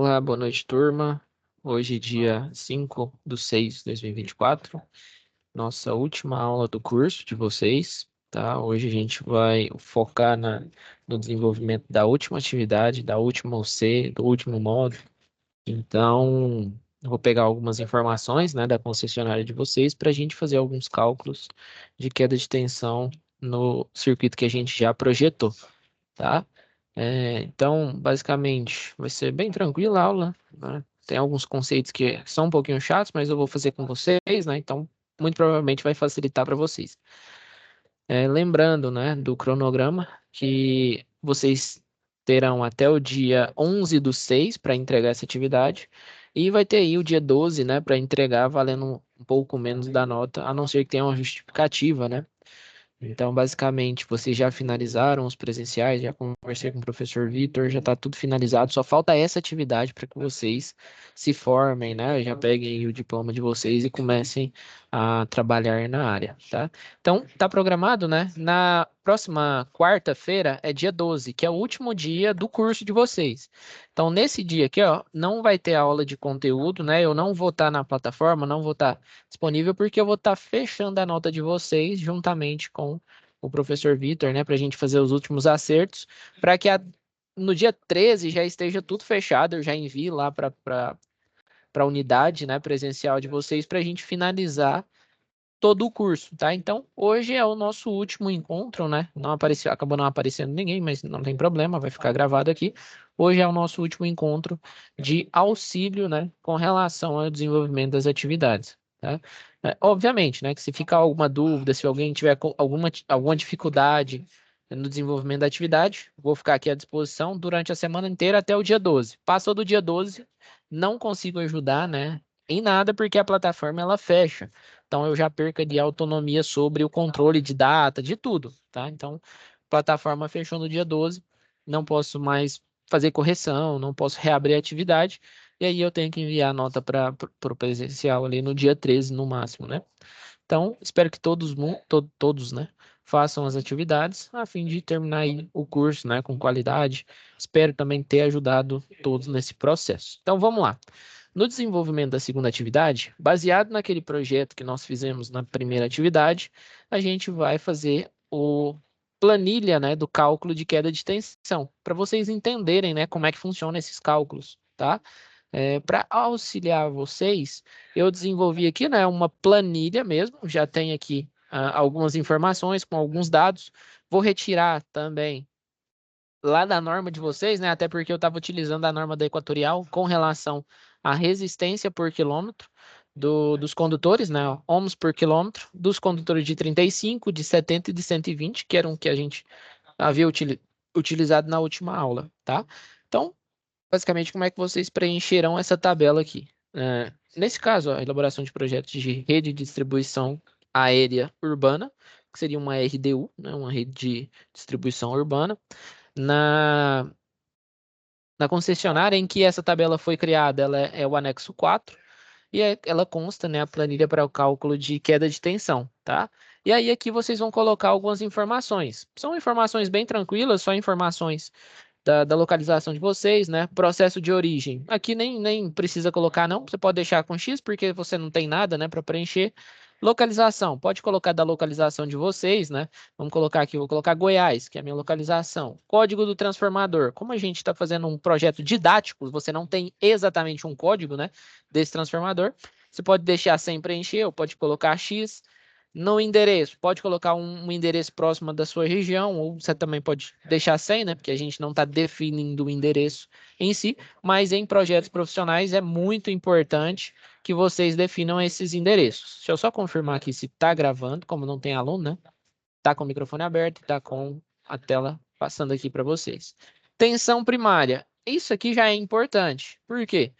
Olá, boa noite, turma. Hoje, dia 5/6/2024, nossa última aula do curso de vocês, tá? Hoje a gente vai focar no desenvolvimento da última atividade, da última OC, do último módulo. Então, eu vou pegar algumas informações, né, da concessionária de vocês para a gente fazer alguns cálculos de queda de tensão no circuito que a gente já projetou, tá? Então, basicamente, vai ser bem tranquila a aula, né? Tem alguns conceitos que são um pouquinho chatos, mas eu vou fazer com vocês, né? Então, muito provavelmente vai facilitar para vocês. Lembrando, né, do cronograma, que vocês terão até o dia 11/6 para entregar essa atividade, e vai ter aí o dia 12, né, para entregar valendo um pouco menos da nota, a não ser que tenha uma justificativa, né? Então, basicamente, vocês já finalizaram os presenciais, já conversei com o professor Vitor, já está tudo finalizado, só falta essa atividade para que vocês se formem, né? Já peguem o diploma de vocês e comecem a trabalhar na área, tá? Então, tá programado, né? Na próxima quarta-feira é dia 12, que é o último dia do curso de vocês. Então, nesse dia aqui, ó, não vai ter aula de conteúdo, né? Eu não vou estar na plataforma, não vou estar disponível porque eu vou estar fechando a nota de vocês juntamente com o professor Vitor, né, para a gente fazer os últimos acertos, para que no dia 13 já esteja tudo fechado, eu já envio lá para a unidade, né, presencial de vocês para a gente finalizar todo o curso, tá? Então, hoje é o nosso último encontro, né? Não apareceu, acabou não aparecendo ninguém, mas não tem problema, vai ficar gravado aqui. Hoje é o nosso último encontro de auxílio, né, com relação ao desenvolvimento das atividades, tá? Obviamente, né, que se ficar alguma dúvida, se alguém tiver alguma dificuldade no desenvolvimento da atividade, vou ficar aqui à disposição durante a semana inteira até o dia 12. Passou do dia 12, não consigo ajudar, né, em nada porque a plataforma ela fecha. Então eu já perco de autonomia sobre o controle de data, de tudo, tá? Então, a plataforma fechou no dia 12, não posso mais fazer correção, não posso reabrir a atividade, e aí eu tenho que enviar a nota para o presencial ali no dia 13 no máximo, né? Então, espero que todos, né, façam as atividades a fim de terminar aí o curso, né, com qualidade. Espero também ter ajudado todos nesse processo. Então, vamos lá. No desenvolvimento da segunda atividade, baseado naquele projeto que nós fizemos na primeira atividade, a gente vai fazer o planilha, né, do cálculo de queda de tensão, para vocês entenderem, né, como é que funciona esses cálculos, tá? Para auxiliar vocês, eu desenvolvi aqui, né, uma planilha mesmo, já tem aqui algumas informações com alguns dados. Vou retirar também lá da norma de vocês, né, até porque eu estava utilizando a norma da Equatorial com relação à resistência por quilômetro dos condutores, né, ohms por quilômetro, dos condutores de 35, de 70 e de 120, que eram que a gente havia utilizado na última aula, tá? Então, basicamente, como é que vocês preencherão essa tabela aqui? Nesse caso, a elaboração de projetos de rede de distribuição aérea urbana, que seria uma RDU, né, uma rede de distribuição urbana, na, na concessionária em que essa tabela foi criada, ela é o anexo 4, e ela consta, né, a planilha para o cálculo de queda de tensão, tá? E aí aqui vocês vão colocar algumas informações. São informações bem tranquilas, só informações da localização de vocês, né? Processo de origem. Aqui nem precisa colocar, não. Você pode deixar com X, porque você não tem nada, né, para preencher. Localização. Pode colocar da localização de vocês, né? Vamos colocar aqui, vou colocar Goiás, que é a minha localização. Código do transformador. Como a gente está fazendo um projeto didático, você não tem exatamente um código, né, desse transformador. Você pode deixar sem preencher, ou pode colocar X. No endereço, pode colocar um endereço próximo da sua região, ou você também pode deixar sem, né? Porque a gente não está definindo o endereço em si, mas em projetos profissionais é muito importante que vocês definam esses endereços. Deixa eu só confirmar aqui se está gravando, como não tem aluno, né? Está com o microfone aberto e está com a tela passando aqui para vocês. Tensão primária. Isso aqui já é importante. Por quê?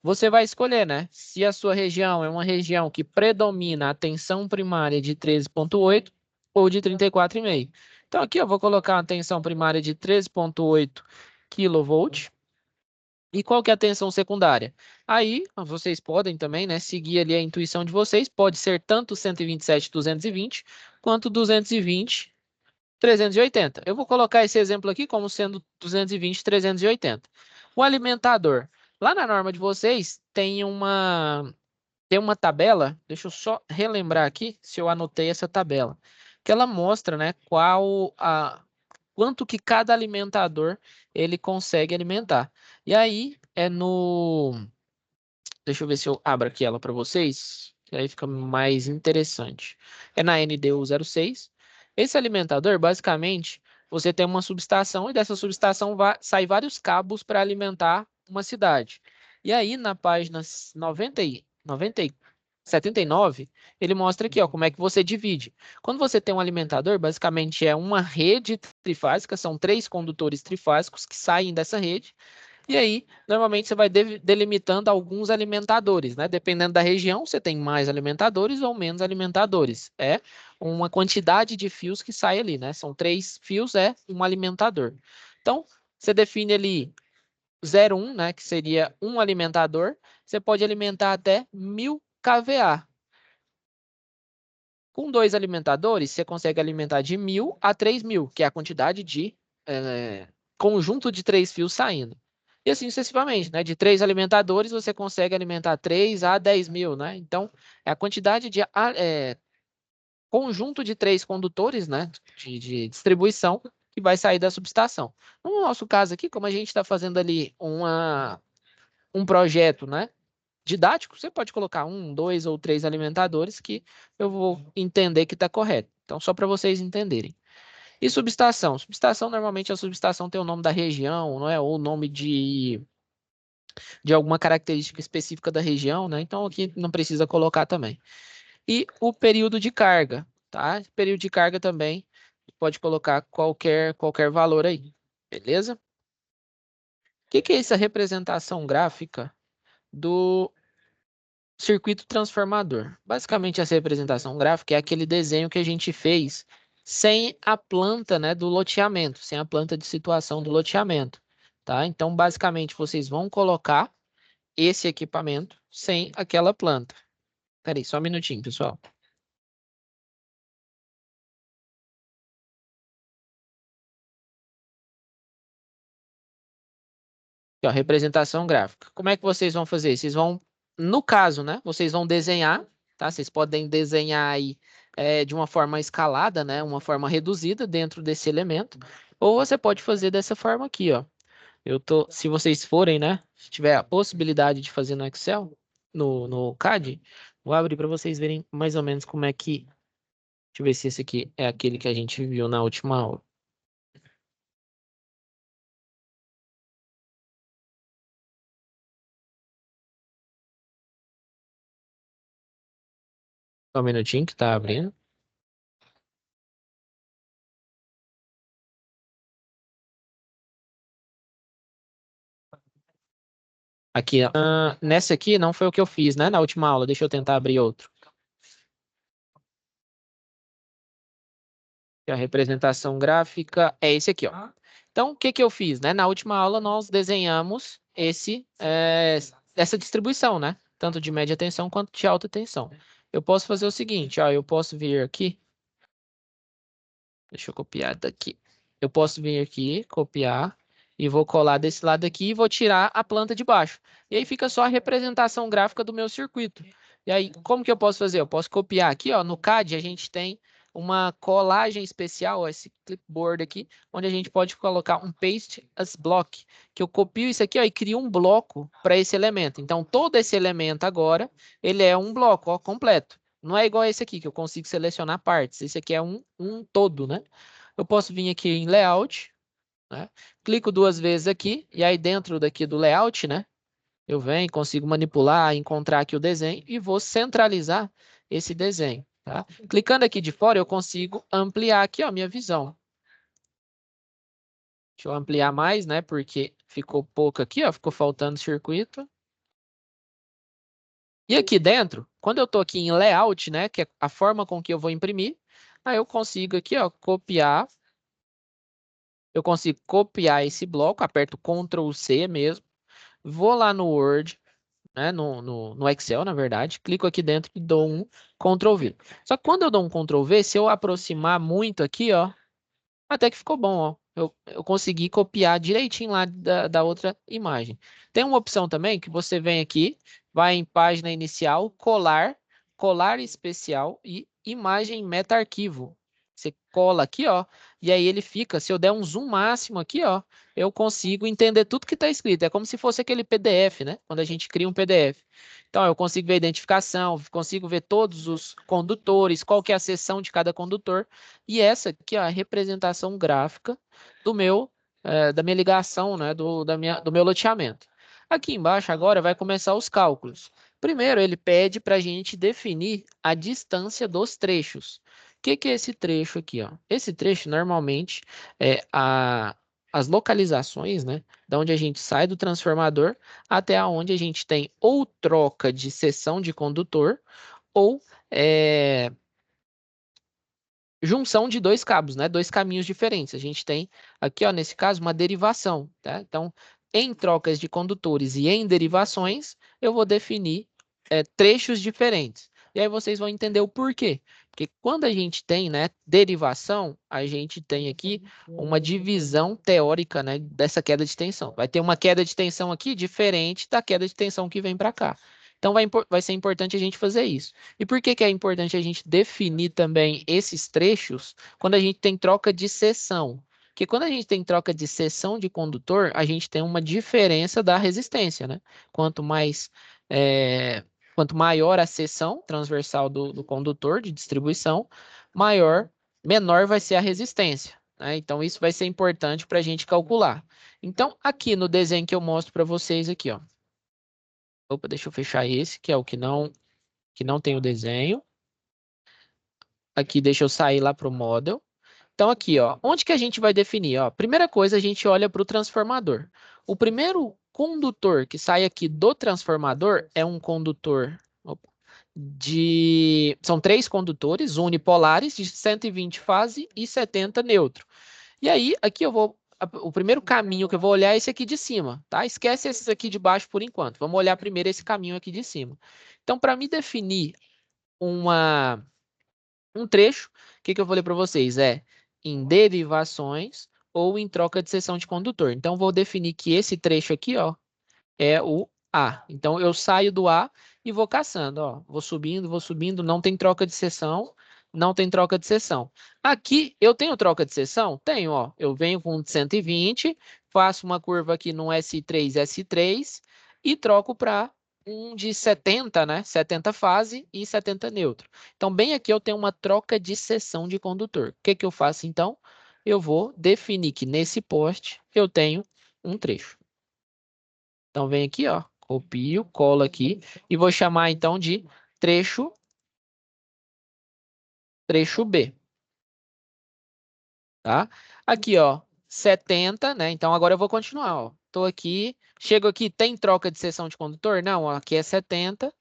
Você vai escolher, né? Se a sua região é uma região que predomina a tensão primária de 13,8 ou de 34,5. Então, aqui eu vou colocar a tensão primária de 13,8 kV. E qual que é a tensão secundária? Aí, vocês podem também, né, seguir ali a intuição de vocês. Pode ser tanto 127/220 quanto 220/380. Eu vou colocar esse exemplo aqui como sendo 220/380. O alimentador. Lá na norma de vocês tem uma tabela, deixa eu só relembrar aqui se eu anotei essa tabela, que ela mostra, né, quanto que cada alimentador ele consegue alimentar. E aí deixa eu ver se eu abro aqui ela para vocês, que aí fica mais interessante. É na NDU 06. Esse alimentador, basicamente, você tem uma subestação e dessa subestação sai vários cabos para alimentar uma cidade. E aí, na página 79, ele mostra aqui, ó, como é que você divide. Quando você tem um alimentador, basicamente é uma rede trifásica, são três condutores trifásicos que saem dessa rede. E aí, normalmente você vai delimitando alguns alimentadores, né? Dependendo da região, você tem mais alimentadores ou menos alimentadores. É uma quantidade de fios que sai ali, né? São 3 fios, é um alimentador. Então, você define ali 0,1, né? Que seria um alimentador. Você pode alimentar até 1000 kVA. Com 2 alimentadores, você consegue alimentar de 1000 a 3000, que é a quantidade de conjunto de 3 fios saindo. E assim sucessivamente, né? De 3 alimentadores, você consegue alimentar 3 a 10.000, né? Então, é a quantidade de conjunto de 3 condutores, né? De distribuição que vai sair da subestação. No nosso caso aqui, como a gente está fazendo ali um projeto, né? Didático, você pode colocar 1, 2 ou 3 alimentadores que eu vou entender que está correto. Então, só para vocês entenderem. E subestação? Subestação, normalmente a subestação tem o nome da região, não é? Ou o nome de alguma característica específica da região, né? Então, aqui não precisa colocar também. E o período de carga, tá? Período de carga também pode colocar qualquer valor aí, beleza? O que é essa representação gráfica do circuito transformador? Basicamente, essa representação gráfica é aquele desenho que a gente fez sem a planta, né, do loteamento, sem a planta de situação do loteamento, tá? Então, basicamente, vocês vão colocar esse equipamento sem aquela planta. Peraí, só um minutinho, pessoal. Aqui, ó, representação gráfica. Como é que vocês vão fazer? Vocês vão, no caso, né? Vocês vão desenhar, tá? Vocês podem desenhar aí de uma forma escalada, né? Uma forma reduzida dentro desse elemento. Ou você pode fazer dessa forma aqui, ó. Se vocês forem, né? Se tiver a possibilidade de fazer no Excel, no CAD, vou abrir para vocês verem mais ou menos como é que. Deixa eu ver se esse aqui é aquele que a gente viu na última aula. Só um minutinho que tá abrindo. Aqui, ó. Nessa aqui não foi o que eu fiz, né? Na última aula. Deixa eu tentar abrir outro. A representação gráfica é esse aqui, ó. Então, o que que eu fiz, né? Na última aula nós desenhamos essa distribuição, né? Tanto de média tensão quanto de alta tensão. Eu posso fazer o seguinte, ó. Eu posso vir aqui. Deixa eu copiar daqui. Eu posso vir aqui, copiar, e vou colar desse lado aqui e vou tirar a planta de baixo. E aí fica só a representação gráfica do meu circuito. E aí, como que eu posso fazer? Eu posso copiar aqui, ó, no CAD a gente tem uma colagem especial, ó, esse clipboard aqui, onde a gente pode colocar um paste as block, que eu copio isso aqui, ó, e crio um bloco para esse elemento. Então, todo esse elemento agora, ele é um bloco, ó, completo. Não é igual a esse aqui, que eu consigo selecionar partes. Esse aqui é um todo, né? Eu posso vir aqui em Layout, né? Clico 2 vezes aqui, e aí dentro daqui do Layout, né? Eu venho, consigo manipular, encontrar aqui o desenho e vou centralizar esse desenho, tá? Clicando aqui de fora, eu consigo ampliar aqui, ó, minha visão. Deixa eu ampliar mais, né? Porque ficou pouco aqui, ó, ficou faltando circuito. E aqui dentro, quando eu estou aqui em Layout, né, que é a forma com que eu vou imprimir, aí eu consigo aqui, ó, copiar. Eu consigo copiar esse bloco, aperto Ctrl C mesmo, vou lá no Word, né, no Excel, na verdade, clico aqui dentro e dou um Ctrl V. Só que quando eu dou um Ctrl V, se eu aproximar muito aqui, ó, até que ficou bom, ó. Eu consegui copiar direitinho lá da outra imagem. Tem uma opção também que você vem aqui, vai em página inicial, colar, colar especial e imagem meta-arquivo. Você cola aqui, ó, e aí ele fica, se eu der um zoom máximo aqui, ó, eu consigo entender tudo que está escrito. É como se fosse aquele PDF, né? Quando a gente cria um PDF. Então, eu consigo ver a identificação, consigo ver todos os condutores, qual que é a seção de cada condutor. E essa aqui é a representação gráfica do meu, da minha ligação, né, do meu loteamento. Aqui embaixo agora vai começar os cálculos. Primeiro, ele pede para a gente definir a distância dos trechos. O que é esse trecho aqui? Ó? Esse trecho, normalmente, é as localizações, né, da onde a gente sai do transformador até onde a gente tem ou troca de seção de condutor ou é, junção de dois cabos, né? Dois caminhos diferentes. A gente tem aqui, ó, nesse caso, uma derivação, tá? Então, em trocas de condutores e em derivações, eu vou definir trechos diferentes. E aí vocês vão entender o porquê. Porque quando a gente tem, né, derivação, a gente tem aqui uma divisão teórica, né, dessa queda de tensão. Vai ter uma queda de tensão aqui diferente da queda de tensão que vem para cá. Então vai ser importante a gente fazer isso. E por que que é importante a gente definir também esses trechos quando a gente tem troca de seção? Porque quando a gente tem troca de seção de condutor, a gente tem uma diferença da resistência, né? Quanto mais, é, quanto maior a seção transversal do condutor de distribuição, menor vai ser a resistência, né? Então, isso vai ser importante para a gente calcular. Então, aqui no desenho que eu mostro para vocês aqui, ó. Opa, deixa eu fechar esse, que é o que não tem o desenho. Aqui, deixa eu sair lá para o model. Então, aqui, ó, onde que a gente vai definir? Ó, primeira coisa, a gente olha para o transformador. O primeiro condutor que sai aqui do transformador é um condutor opa, São três condutores unipolares de 120 fase e 70 neutro. E aí, aqui eu vou... O primeiro caminho que eu vou olhar é esse aqui de cima, tá? Esquece esses aqui de baixo por enquanto. Vamos olhar primeiro esse caminho aqui de cima. Então, para me definir um trecho, o que que eu falei para vocês? É em derivações ou em troca de seção de condutor. Então, vou definir que esse trecho aqui, ó, é o A. Então, eu saio do A e vou caçando, ó. Vou subindo, não tem troca de seção, não tem troca de seção. Aqui, eu tenho troca de seção? Tenho, ó. Eu venho com 120, faço uma curva aqui no S3, S3 e troco para um de 70, né? 70 fase e 70 neutro. Então, bem aqui eu tenho uma troca de seção de condutor. O que que eu faço, então? Eu vou definir que nesse poste eu tenho um trecho. Então, vem aqui, ó, copio, colo aqui e vou chamar então de trecho B, tá? Aqui, ó, 70, né? Então, agora eu vou continuar, ó. Tô aqui, chego aqui, tem troca de seção de condutor? Não, ó, aqui é 70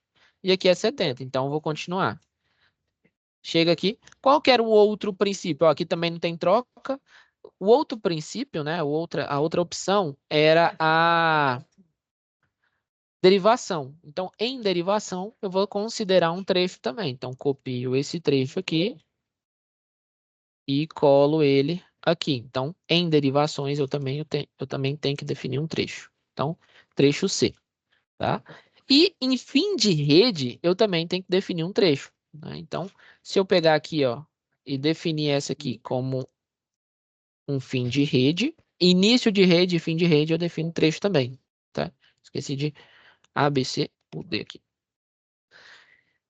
e aqui é 70. Então, eu vou continuar. Chega aqui. Qual que era o outro princípio? Ó, aqui também não tem troca. O outro princípio, né? A outra opção era a derivação. Então, em derivação, eu vou considerar um trecho também. Então, copio esse trecho aqui e colo ele aqui. Então, em derivações, eu também tenho que definir um trecho. Então, trecho C, tá? E em fim de rede, eu também tenho que definir um trecho, né? Então, se eu pegar aqui, ó, e definir essa aqui como um fim de rede, início de rede e fim de rede, eu defino trecho também, tá? Esqueci de A, B, C, o D aqui.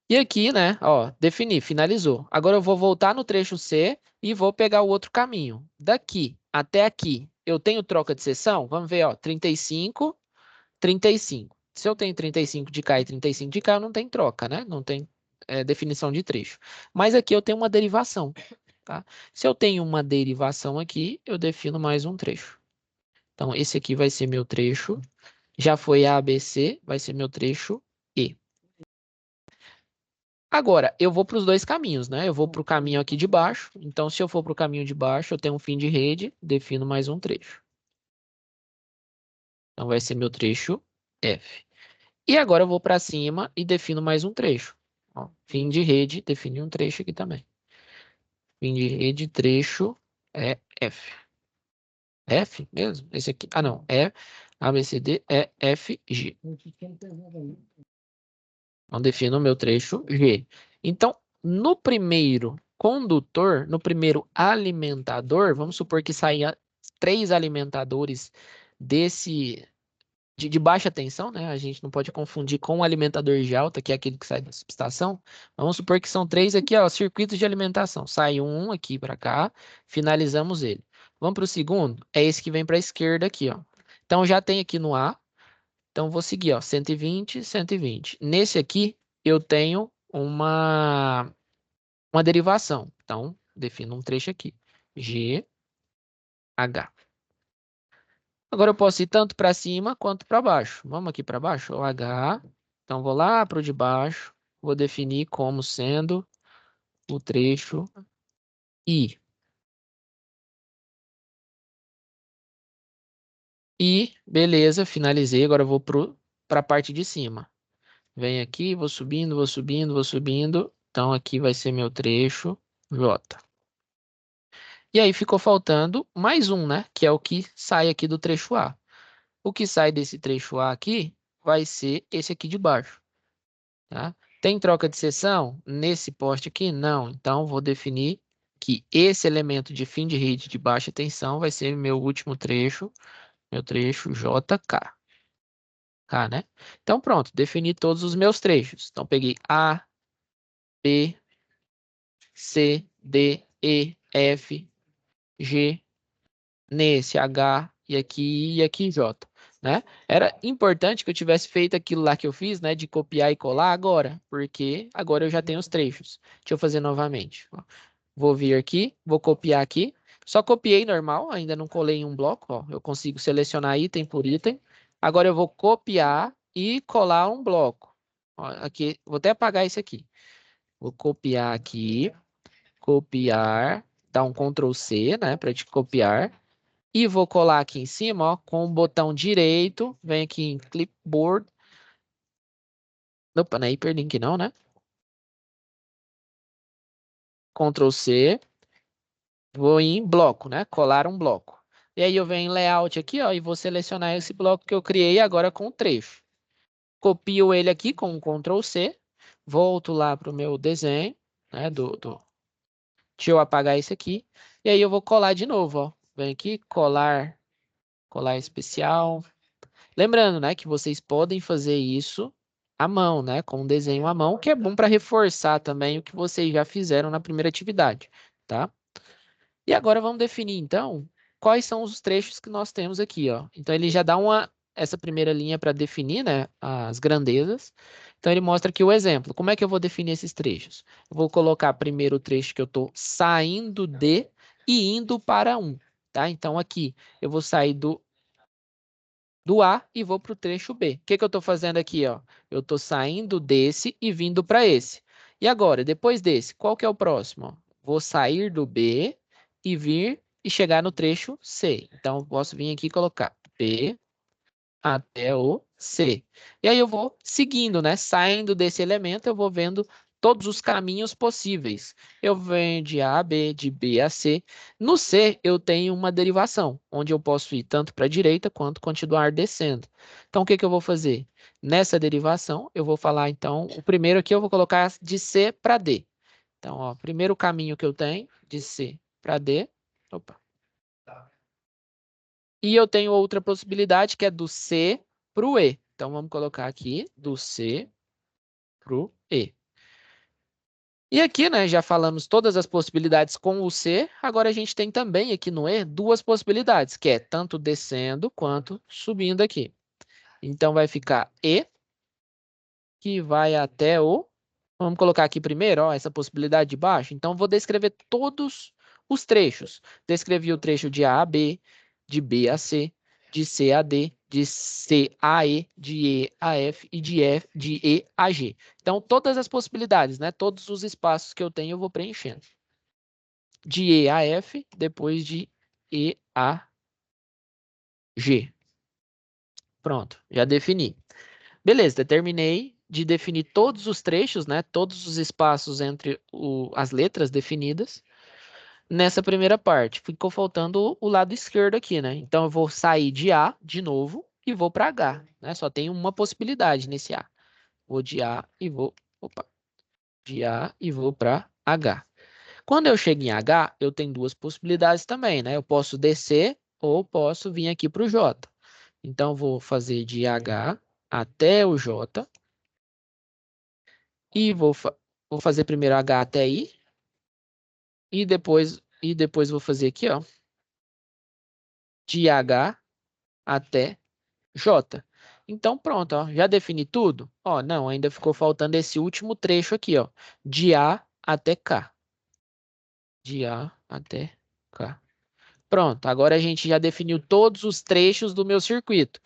E aqui, né, ó, defini, finalizou. Agora eu vou voltar no trecho C e vou pegar o outro caminho. Daqui até aqui, eu tenho troca de seção? Vamos ver, ó, 35, 35. Se eu tenho 35 de cá e 35 de cá, não tem troca, né? Não tem definição de trecho. Mas aqui eu tenho uma derivação, tá? Se eu tenho uma derivação aqui, eu defino mais um trecho. Então, esse aqui vai ser meu trecho. Já foi A, B, C, vai ser meu trecho E. Agora, eu vou para os dois caminhos, né? Eu vou para o caminho aqui de baixo. Então, se eu for para o caminho de baixo, eu tenho um fim de rede, defino mais um trecho. Então, vai ser meu trecho F. E agora eu vou para cima e defino mais um trecho. Ó, fim de rede, defini um trecho aqui também. Fim de rede, trecho é F. F mesmo? Esse aqui. Ah, não. É A, B, C, D, E, F, G. Então, defino o meu trecho G. Então, no primeiro condutor, no primeiro alimentador, vamos supor que saia 3 alimentadores desse de baixa tensão, né? A gente não pode confundir com o alimentador de alta, que é aquele que sai da subestação. Vamos supor que são 3 aqui, ó, circuitos de alimentação. Sai um aqui para cá, finalizamos ele. Vamos para o segundo, é esse que vem para a esquerda aqui, ó. Então já tem aqui no A, então vou seguir, ó, 120, 120. Nesse aqui eu tenho uma derivação. Então defino um trecho aqui, G, H. Agora eu posso ir tanto para cima quanto para baixo. Vamos aqui para baixo, o H. Então vou lá para o de baixo, vou definir como sendo o trecho I. E beleza, finalizei. Agora eu vou para a parte de cima. Venho aqui, vou subindo, vou subindo, vou subindo. Então aqui vai ser meu trecho J. E aí ficou faltando mais um, né? Que é o que sai aqui do trecho A. O que sai desse trecho A aqui vai ser esse aqui de baixo. Tá? Tem troca de seção nesse poste aqui? Não. Então, vou definir que esse elemento de fim de rede de baixa tensão vai ser meu último trecho, meu trecho JK. K, né? Então, pronto, defini todos os meus trechos. Então, peguei A, B, C, D, E, F, G, nesse H e aqui J, né? Era importante que eu tivesse feito aquilo lá que eu fiz, né, de copiar e colar agora, porque agora eu já tenho os trechos. Deixa eu fazer novamente. Ó. Vou vir aqui, vou copiar aqui. Só copiei normal, ainda não colei em um bloco, ó. Eu consigo selecionar item por item. Agora eu vou copiar e colar um bloco. Ó, aqui, vou até apagar esse aqui. Vou copiar aqui, copiar, dar um Ctrl C, né, para te copiar. E vou colar aqui em cima, ó, com o botão direito. Vem aqui em Clipboard. Opa, não é Hyperlink não, né? Ctrl C. Vou em bloco, né? Colar um bloco. E aí eu venho em Layout aqui, ó, e vou selecionar esse bloco que eu criei agora com o trecho. Copio ele aqui com o Ctrl C. Volto lá para o meu desenho, né? Deixa eu apagar esse aqui. E aí eu vou colar de novo, ó. Vem aqui, colar, colar especial. Lembrando, né, que vocês podem fazer isso à mão, né, com um desenho à mão, que é bom para reforçar também o que vocês já fizeram na primeira atividade, tá? E agora vamos definir, então, quais são os trechos que nós temos aqui, ó. Então, ele já dá essa primeira linha para definir, né, as grandezas. Então, ele mostra aqui o exemplo. Como é que eu vou definir esses trechos? Eu vou colocar primeiro o trecho que eu estou saindo de e indo para um, tá? Então, aqui, eu vou sair do A e vou para o trecho B. O que que eu estou fazendo aqui, ó? Eu estou saindo desse e vindo para esse. E agora, depois desse, qual que é o próximo? Ó? Vou sair do B e vir e chegar no trecho C. Então, eu posso vir aqui e colocar B até o C. E aí eu vou seguindo, né? Saindo desse elemento, eu vou vendo todos os caminhos possíveis. Eu venho de A a B, de B a C. No C, eu tenho uma derivação, onde eu posso ir tanto para a direita quanto continuar descendo. Então, o que que eu vou fazer? Nessa derivação, eu vou falar, então, o primeiro aqui eu vou colocar de C para D. Então, ó, primeiro caminho que eu tenho, de C para D. Opa. E eu tenho outra possibilidade que é do C para o E. Então, vamos colocar aqui do C para o E. E aqui, né, já falamos todas as possibilidades com o C. Agora a gente tem também aqui no E duas possibilidades, que é tanto descendo quanto subindo aqui. Então, vai ficar E, que vai até o... Vamos colocar aqui primeiro, ó, essa possibilidade de baixo. Então, vou descrever todos os trechos. Descrevi o trecho de A a B, de B a C, de C a D, de C a E, de E a F e de E a G. Então, todas as possibilidades, né? Todos os espaços que eu tenho, eu vou preenchendo. De E a F, depois de E a G. Pronto, já defini. Beleza, determinei de definir todos os trechos, né? Todos os espaços entre as letras definidas. nessa primeira parte. Ficou faltando o lado esquerdo aqui, né? Então eu vou sair de A de novo e vou para H, né? Só tem uma possibilidade nesse A. Vou de A e vou, opa, de A e vou para H. Quando eu chego em H, eu tenho duas possibilidades também, né? Eu posso descer ou posso vir aqui para o J. Então eu vou fazer de H até o J e vou fazer primeiro H até I e depois vou fazer aqui, ó, de H até J. Então, pronto, ó, já defini tudo? Ó, não, ainda ficou faltando esse último trecho aqui, ó, de A até K. De A até K. Pronto, agora a gente já definiu todos os trechos do meu circuito,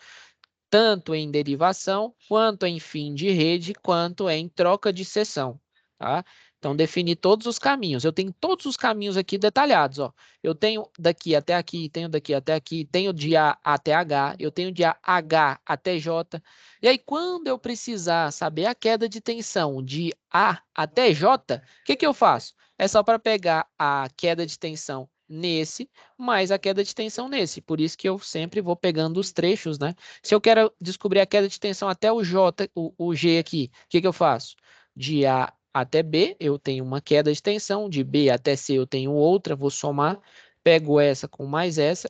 tanto em derivação, quanto em fim de rede, quanto em troca de seção, tá? Então, defini todos os caminhos. Eu tenho todos os caminhos aqui detalhados, ó. Eu tenho daqui até aqui, tenho daqui até aqui, tenho de A até H, eu tenho de H até J. E aí, quando eu precisar saber a queda de tensão de A até J, o que que eu faço? É só para pegar a queda de tensão nesse, mais a queda de tensão nesse. Por isso que eu sempre vou pegando os trechos, né? Se eu quero descobrir a queda de tensão até o J, o G aqui, o que que eu faço? De A até B, eu tenho uma queda de tensão, de B até C eu tenho outra, vou somar, pego essa com mais essa.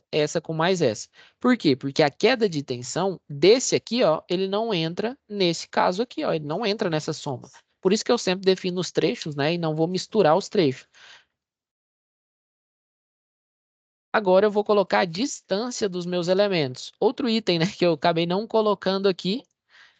Por quê? Porque a queda de tensão desse aqui, ó, ele não entra nesse caso aqui, ó, ele não entra nessa soma. Por isso que eu sempre defino os trechos, né, e não vou misturar os trechos. Agora eu vou colocar a distância dos meus elementos. Outro item, né, que eu acabei não colocando aqui,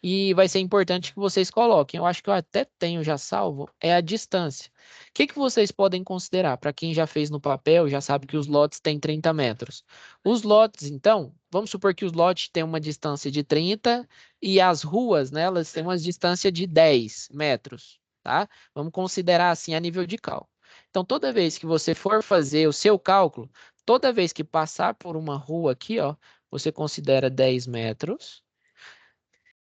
e vai ser importante que vocês coloquem. Eu acho que eu até tenho já salvo, é a distância. O que que vocês podem considerar? Para quem já fez no papel, já sabe que os lotes têm 30 metros. Os lotes, então, vamos supor que os lotes têm uma distância de 30 e as ruas, né, elas têm uma distância de 10 metros, tá? Vamos considerar assim a nível de cálculo. Então, toda vez que você for fazer o seu cálculo, toda vez que passar por uma rua aqui, ó, você considera 10 metros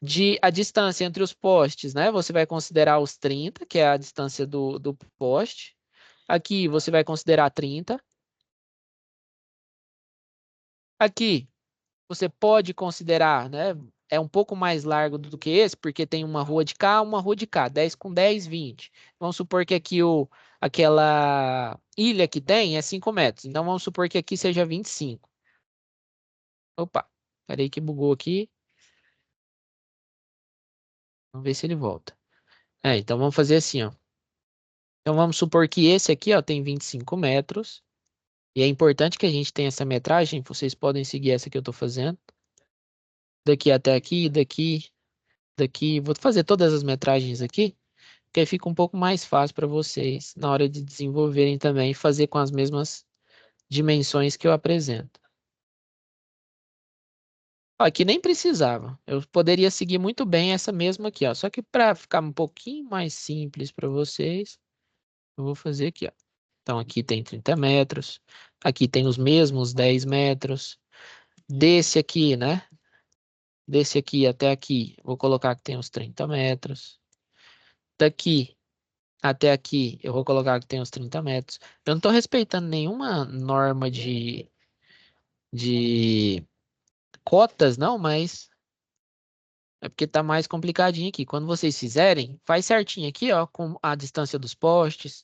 de a distância entre os postes, né? Você vai considerar os 30, que é a distância do poste. Aqui você vai considerar 30. Aqui você pode considerar, né? É um pouco mais largo do que esse, porque tem uma rua de cá, uma rua de cá. 10 com 10, 20. Vamos supor que aqui aquela ilha que tem é 5 metros. Então vamos supor que aqui seja 25. Opa, peraí que bugou aqui. Vamos ver se ele volta. Então vamos fazer assim, ó. Então vamos supor que esse aqui, ó, tem 25 metros. E é importante que a gente tenha essa metragem. Vocês podem seguir essa que eu estou fazendo. Daqui até aqui, daqui. Vou fazer todas as metragens aqui, porque aí fica um pouco mais fácil para vocês na hora de desenvolverem também e fazer com as mesmas dimensões que eu apresento. Ó, aqui nem precisava. Eu poderia seguir muito bem essa mesma aqui, ó. Só que para ficar um pouquinho mais simples para vocês, eu vou fazer aqui, ó. Então aqui tem 30 metros. Aqui tem os mesmos 10 metros. Desse aqui, né? Desse aqui até aqui, vou colocar que tem uns 30 metros. Daqui até aqui, eu vou colocar que tem uns 30 metros. Eu não estou respeitando nenhuma norma de cotas, não, mas é porque tá mais complicadinho aqui. Quando vocês fizerem, faz certinho aqui, ó, com a distância dos postes,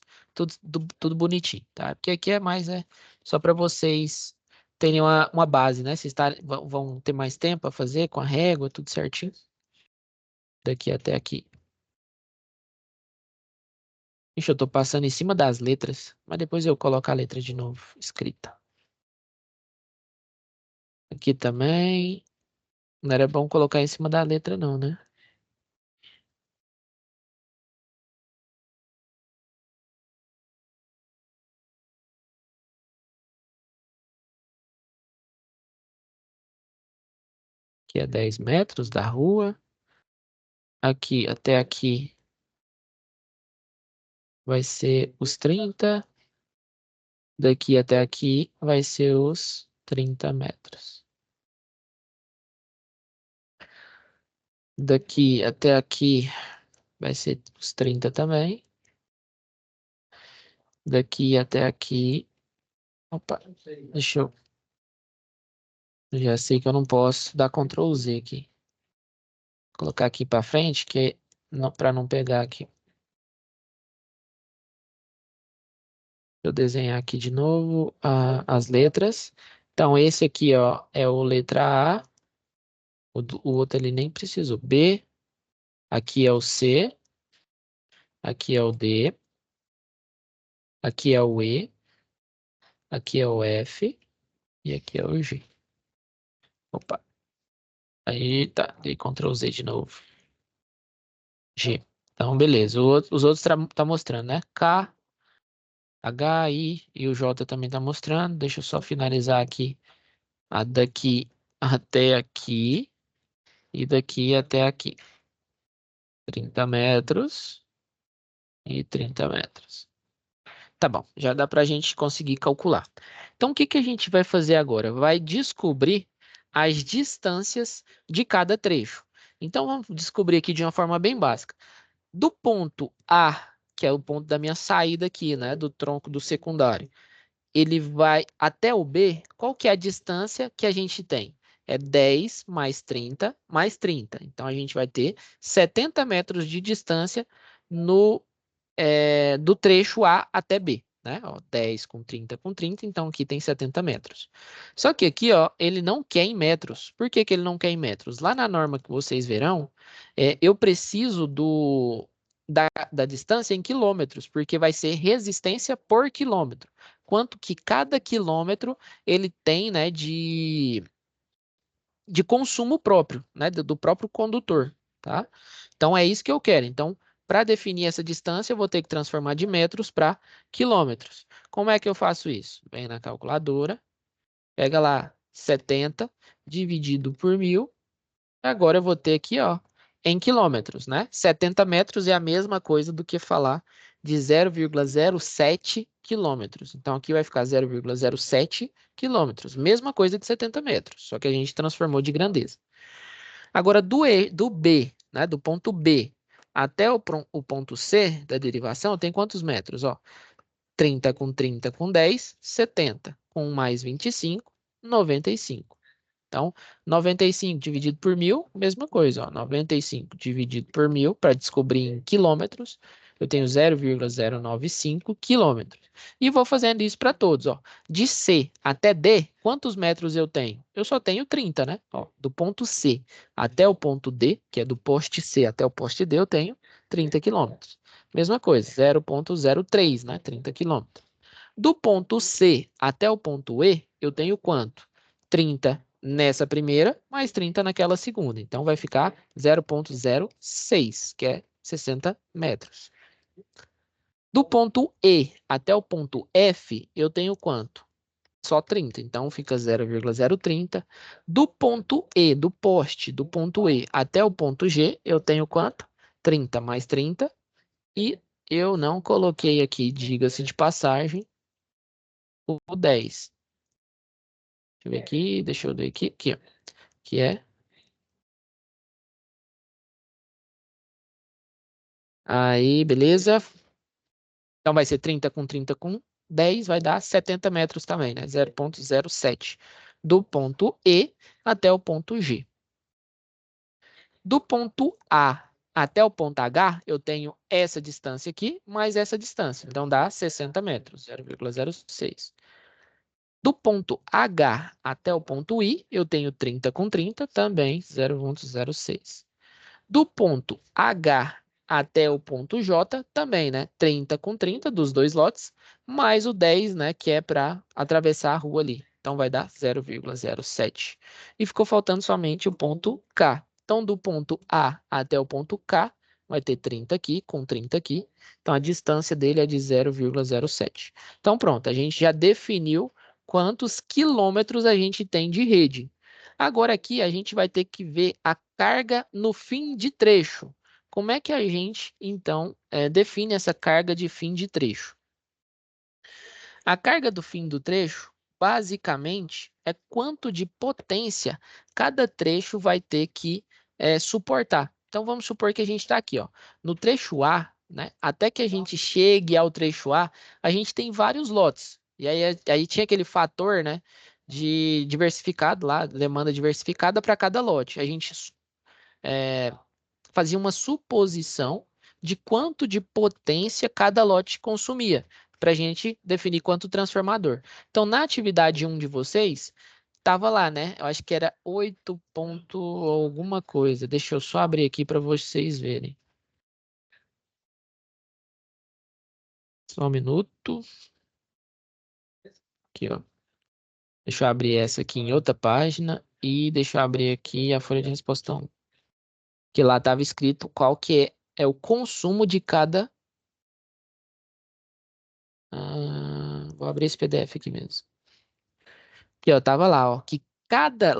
tudo bonitinho, tá? Porque aqui é mais, só para vocês terem uma base, né? Vocês vão ter mais tempo para fazer com a régua, tudo certinho. Daqui até aqui. Ixi, eu tô passando em cima das letras, mas depois eu coloco a letra de novo, escrita. Aqui também. Não era bom colocar em cima da letra, não, né? Aqui é 10 metros da rua. Aqui até aqui vai ser os 30. Daqui até aqui vai ser os 30 metros. Daqui até aqui vai ser os 30 também. Daqui até aqui. Opa, deixa eu. Já sei que eu não posso dar Ctrl Z aqui. Colocar aqui para frente, que não, para não pegar aqui. Eu desenhar aqui de novo as letras. Então, esse aqui, ó, é o letra A. O outro ele nem precisou. B. Aqui é o C. Aqui é o D. Aqui é o E. Aqui é o F. E aqui é o G. Opa. Aí tá. Dei Ctrl Z de novo. G. Então, beleza. Os outros tá mostrando, né? K, H, I e o J também tá mostrando. Deixa eu só finalizar aqui. A daqui até aqui. E daqui até aqui. 30 metros e 30 metros. Tá bom, já dá para a gente conseguir calcular. Então, o que que a gente vai fazer agora? Vai descobrir as distâncias de cada trecho. Então, vamos descobrir aqui de uma forma bem básica. Do ponto A, que é o ponto da minha saída aqui, né, do tronco do secundário, ele vai até o B, qual que é a distância que a gente tem? É 10 mais 30 mais 30. Então, a gente vai ter 70 metros de distância no do trecho A até B, né? Ó, 10 com 30, então aqui tem 70 metros. Só que aqui, ó, ele não quer em metros. Por que que ele não quer em metros? Lá na norma que vocês verão, eu preciso da distância em quilômetros, porque vai ser resistência por quilômetro. Quanto que cada quilômetro ele tem, né, de consumo próprio, né, do próprio condutor, tá? Então é isso que eu quero. Então, para definir essa distância, eu vou ter que transformar de metros para quilômetros. Como é que eu faço isso? Vem na calculadora, pega lá 70 dividido por 1000. Agora eu vou ter aqui, ó, em quilômetros, né? 70 metros é a mesma coisa do que falar de 0,07 quilômetros. Então aqui vai ficar 0,07 quilômetros. Mesma coisa de 70 metros, só que a gente transformou de grandeza. Agora do B, né, do ponto B até o ponto C da derivação, tem quantos metros? Ó, 30 com 10, 70. Com mais 25, 95. Então, 95 dividido por 1000, mesma coisa, ó, 95 dividido por 1000, para descobrir em quilômetros, eu tenho 0,095 quilômetros. E vou fazendo isso para todos, ó. De C até D, quantos metros eu tenho? Eu só tenho 30, né? Ó, do ponto C até o ponto D, que é do poste C até o poste D, eu tenho 30 quilômetros. Mesma coisa, 0,03, né? 30 quilômetros. Do ponto C até o ponto E, eu tenho quanto? 30 nessa primeira, mais 30 naquela segunda. Então, vai ficar 0,06, que é 60 metros. Do ponto E até o ponto F, eu tenho quanto? Só 30. Então, fica 0,030. Do ponto E, do poste, do ponto E até o ponto G, eu tenho quanto? 30 mais 30. E eu não coloquei aqui, diga-se de passagem, o 10. Deixa eu ver aqui, deixa eu ver aqui, ó, que é. Aí, beleza. Então vai ser 30 com 30 com 10, vai dar 70 metros também, né? 0,07. Do ponto E até o ponto G. Do ponto A até o ponto H, eu tenho essa distância aqui, mais essa distância. Então dá 60 metros, 0,06. Do ponto H até o ponto I, eu tenho 30 com 30, também 0,06. Do ponto H até o ponto J, também, né? 30 com 30 dos dois lotes, mais o 10, né? Que é para atravessar a rua ali. Então, vai dar 0,07. E ficou faltando somente o ponto K. Então, do ponto A até o ponto K, vai ter 30 aqui, com 30 aqui. Então, a distância dele é de 0,07. Então, pronto, a gente já definiu quantos quilômetros a gente tem de rede. Agora aqui a gente vai ter que ver a carga no fim de trecho. Como é que a gente, então, define essa carga de fim de trecho? A carga do fim do trecho, basicamente, é quanto de potência cada trecho vai ter que suportar. Então, vamos supor que a gente está aqui, ó, no trecho A, né? Até que a gente chegue ao trecho A, a gente tem vários lotes. E aí tinha aquele fator, né, de diversificado lá, demanda diversificada para cada lote. A gente é, fazia uma suposição de quanto de potência cada lote consumia, para a gente definir quanto transformador. Então, na atividade um de vocês, tava lá, né? Eu acho que era 8 ponto alguma coisa. Deixa eu só abrir aqui para vocês verem. Só um minuto. Aqui, ó. Deixa eu abrir essa aqui em outra página e deixa eu abrir aqui a folha de resposta 1. Que lá estava escrito qual que é o consumo de cada. Vou abrir esse PDF aqui mesmo. Que ó, tava lá, ó, que cada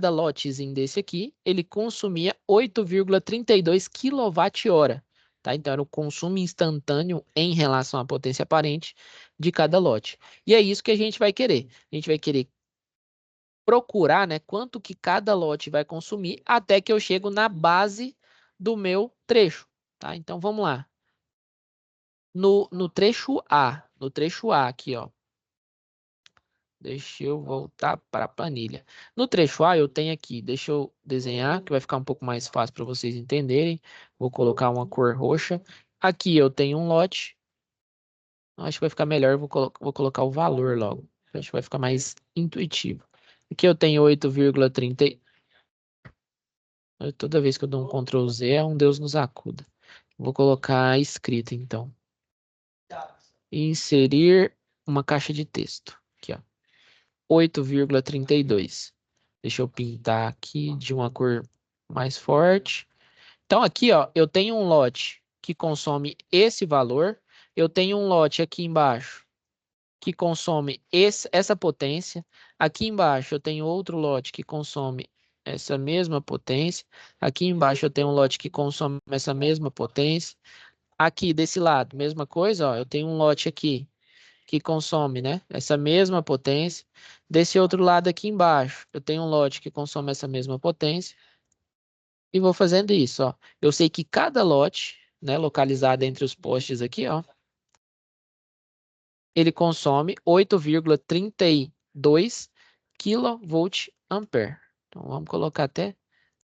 lotezinho desse aqui, ele consumia 8,32 kWh, tá? Então era o consumo instantâneo em relação à potência aparente de cada lote. E é isso que a gente vai querer. A gente vai querer procurar, né, quanto que cada lote vai consumir até que eu chego na base do meu trecho, tá? Então vamos lá. No trecho A aqui, ó. Deixa eu voltar para a planilha. No trecho A, eu tenho aqui, deixa eu desenhar, que vai ficar um pouco mais fácil para vocês entenderem. Vou colocar uma cor roxa. Aqui eu tenho um lote. Acho que vai ficar melhor, vou colocar o valor logo. Acho que vai ficar mais intuitivo. Aqui eu tenho 8,30. Toda vez que eu dou um Ctrl Z, é um Deus nos acuda. Vou colocar escrita, então. Inserir uma caixa de texto. Aqui, ó. 8,32. Deixa eu pintar aqui de uma cor mais forte. Então, aqui, ó, eu tenho um lote que consome esse valor. Eu tenho um lote aqui embaixo que consome essa potência. Aqui embaixo eu tenho outro lote que consome essa mesma potência. Aqui embaixo eu tenho um lote que consome essa mesma potência. Aqui desse lado, mesma coisa, ó, eu tenho um lote aqui que consome, né, essa mesma potência. Desse outro lado aqui embaixo, eu tenho um lote que consome essa mesma potência. E vou fazendo isso, ó. Eu sei que cada lote, né, localizado entre os postes aqui, ó, ele consome 8,32 kVA. Então vamos colocar até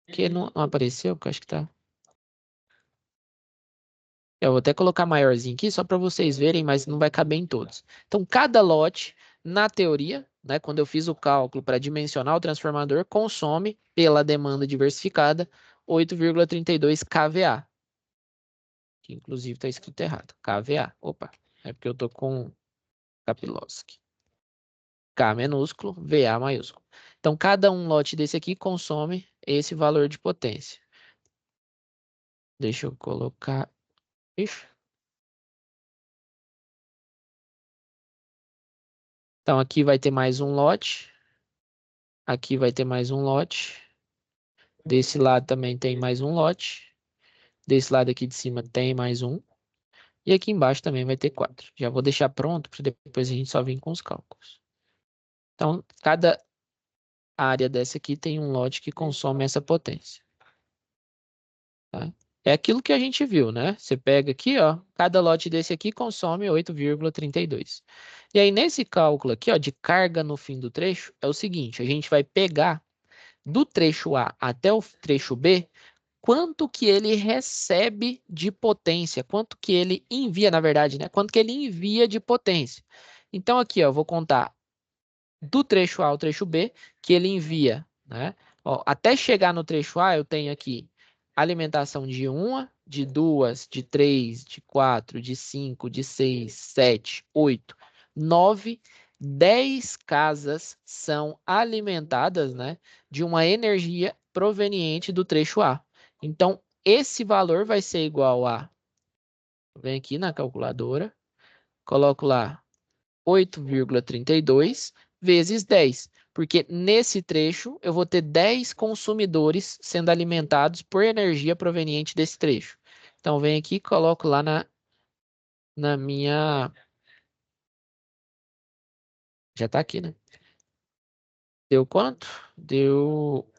que não apareceu, que eu acho que tá. Eu vou até colocar maiorzinho aqui só para vocês verem, mas não vai caber em todos. Então, cada lote, na teoria, né, quando eu fiz o cálculo para dimensionar o transformador, consome, pela demanda diversificada, 8,32 kVA. Que inclusive está escrito errado. kVA. Opa, é porque eu tô com Kapilowski. K minúsculo, VA maiúsculo. Então, cada um lote desse aqui consome esse valor de potência. Deixa eu colocar. Ixi. Então, aqui vai ter mais um lote. Aqui vai ter mais um lote. Desse lado também tem mais um lote. Desse lado aqui de cima tem mais um. E aqui embaixo também vai ter 4. Já vou deixar pronto para depois a gente só vir com os cálculos. Então, cada área dessa aqui tem um lote que consome essa potência. Tá? É aquilo que a gente viu, né? Você pega aqui, ó, cada lote desse aqui consome 8,32. E aí, nesse cálculo aqui, ó, de carga no fim do trecho, é o seguinte, a gente vai pegar do trecho A até o trecho B, quanto que ele recebe de potência, quanto que ele envia, na verdade, né? Quanto que ele envia de potência. Então, aqui, ó, eu vou contar do trecho A ao trecho B, que ele envia, né? Ó, até chegar no trecho A, eu tenho aqui alimentação de uma, de duas, de três, de quatro, de cinco, de seis, sete, oito, nove, 10 casas são alimentadas, né, de uma energia proveniente do trecho A. Então, esse valor vai ser igual a, vem aqui na calculadora, coloco lá 8,32 vezes 10, porque nesse trecho eu vou ter 10 consumidores sendo alimentados por energia proveniente desse trecho. Então, vem aqui e coloco lá na minha. Já está aqui, né? Deu quanto? Deu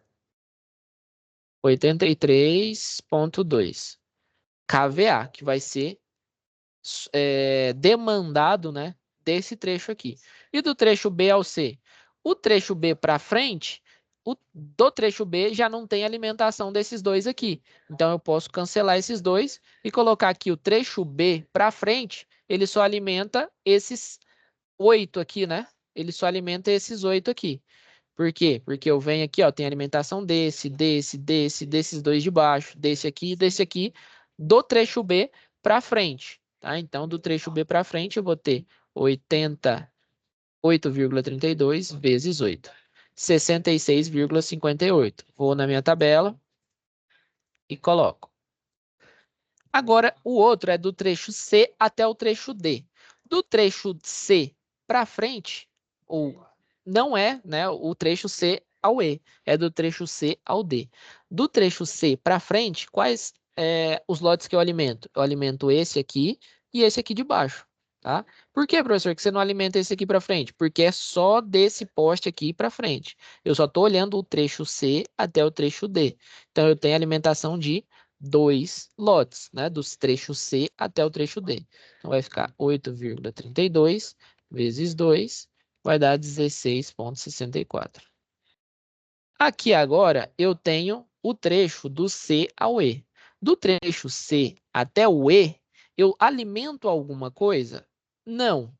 83,2 kVA, que vai ser demandado, né? desse trecho aqui. E do trecho B ao C? O trecho B para frente, do trecho B já não tem alimentação desses dois aqui. Então, eu posso cancelar esses dois e colocar aqui o trecho B para frente, ele só alimenta esses 8 aqui, né? Ele só alimenta esses 8 aqui. Por quê? Porque eu venho aqui, ó, tem alimentação desses dois de baixo, desse aqui e desse aqui, do trecho B para frente, tá? Então, do trecho B para frente, eu vou ter 88,32 vezes 8. 66,58. Vou na minha tabela e coloco. Agora, o outro é do trecho C até o trecho D. Do trecho C para frente, ou não é, né, o trecho C ao E, é do trecho C ao D. Do trecho C para frente, quais os lotes que eu alimento? Eu alimento esse aqui e esse aqui de baixo, tá? Por que, professor, que você não alimenta esse aqui para frente? Porque é só desse poste aqui para frente. Eu só estou olhando o trecho C até o trecho D. Então, eu tenho alimentação de 2 lotes, né? Dos trechos C até o trecho D. Então, vai ficar 8,32 vezes 2, vai dar 16,64. Aqui agora, eu tenho o trecho do C ao E. Do trecho C até o E, eu alimento alguma coisa? Não,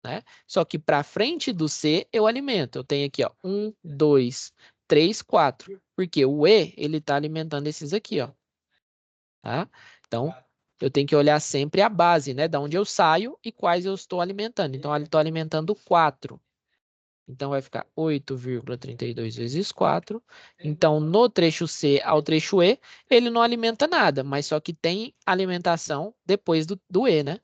né? Só que para frente do C, eu alimento. Eu tenho aqui, ó, 1, 2, 3, 4. Porque o E, ele está alimentando esses aqui, ó. Tá? Então, eu tenho que olhar sempre a base, né? Da onde eu saio e quais eu estou alimentando. Então, eu estou alimentando 4. Então, vai ficar 8,32 vezes 4. Então, no trecho C ao trecho E, ele não alimenta nada, mas só que tem alimentação depois do E, né?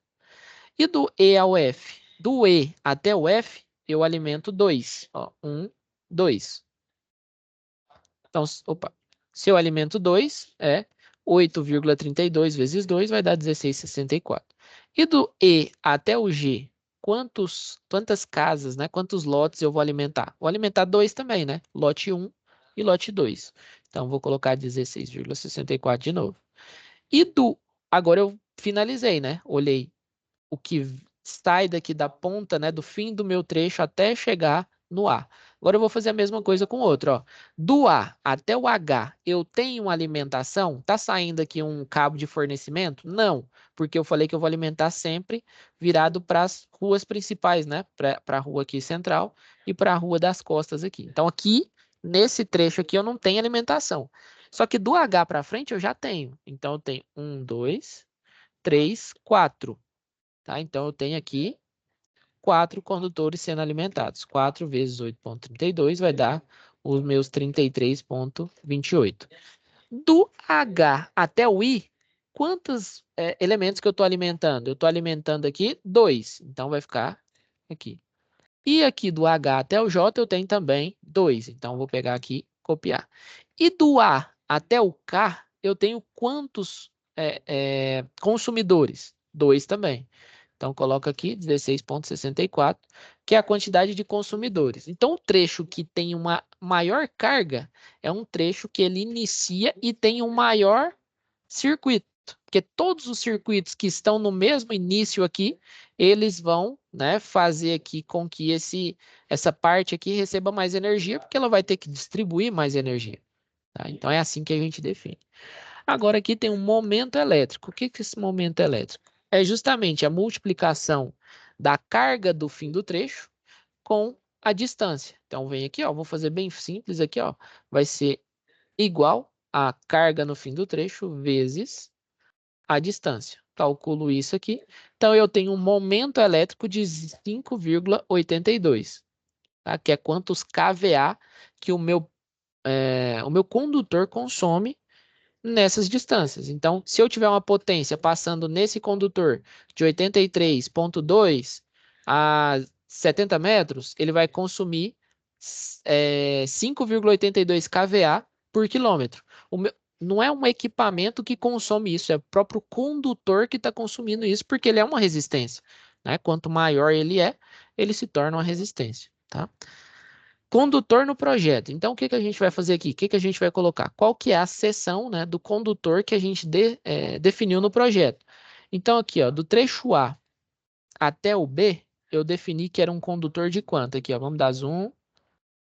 E do E ao F? Do E até o F, eu alimento 2. Ó, 1, 2. Então, opa, se eu alimento 2, é 8,32 vezes 2 vai dar 16,64. E do E até o G, quantas casas, né? Quantos lotes eu vou alimentar? Vou alimentar 2 também, né? Lote 1 e lote 2. Então, vou colocar 16,64 de novo. E agora eu finalizei, né? Olhei o que sai daqui da ponta, né, do fim do meu trecho até chegar no A. Agora eu vou fazer a mesma coisa com o outro, ó. Do A até o H, eu tenho uma alimentação? Tá saindo aqui um cabo de fornecimento? Não, porque eu falei que eu vou alimentar sempre virado para as ruas principais, né? Para a rua aqui central e para a rua das costas aqui. Então aqui, nesse trecho aqui, eu não tenho alimentação. Só que do H para frente eu já tenho. Então eu tenho 1, 2, 3, 4. Tá? Então, eu tenho aqui 4 condutores sendo alimentados. 4 vezes 8,32 vai dar os meus 33,28. Do H até o I, quantos elementos que eu estou alimentando? Eu estou alimentando aqui 2. Então, vai ficar aqui. E aqui do H até o J, eu tenho também 2. Então, vou pegar aqui e copiar. E do A até o K, eu tenho quantos consumidores? 2 também. Então, coloca aqui 16,64, que é a quantidade de consumidores. Então, o trecho que tem uma maior carga é um trecho que ele essa e tem um maior circuito. Porque todos os circuitos que estão no mesmo início aqui, eles vão, né, fazer aqui com que essa parte aqui receba mais energia, porque ela vai ter que distribuir mais energia. Tá? Então, é assim que a gente define. Agora aqui tem um momento elétrico. O que é esse momento elétrico? É justamente a multiplicação da carga do fim do trecho com a distância. Então vem aqui, ó, vou fazer bem simples aqui, ó, vai ser igual a carga no fim do trecho vezes a distância. Calculo isso aqui. Então eu tenho um momento elétrico de 5,82, tá? Que é quantos kVA que o meu condutor consome nessas distâncias. Então, se eu tiver uma potência passando nesse condutor de 83,2 a 70 metros, ele vai consumir 5,82 kVA por quilômetro. Não é um equipamento que consome isso, é o próprio condutor que está consumindo isso, porque ele é uma resistência, né? Quanto maior ele é, ele se torna uma resistência, tá? Condutor no projeto. Então, o que a gente vai fazer aqui? O que a gente vai colocar? Qual que é a seção, né, do condutor que a gente definiu no projeto? Então, aqui, ó, do trecho A até o B, eu defini que era um condutor de quanto aqui, ó? Vamos dar zoom.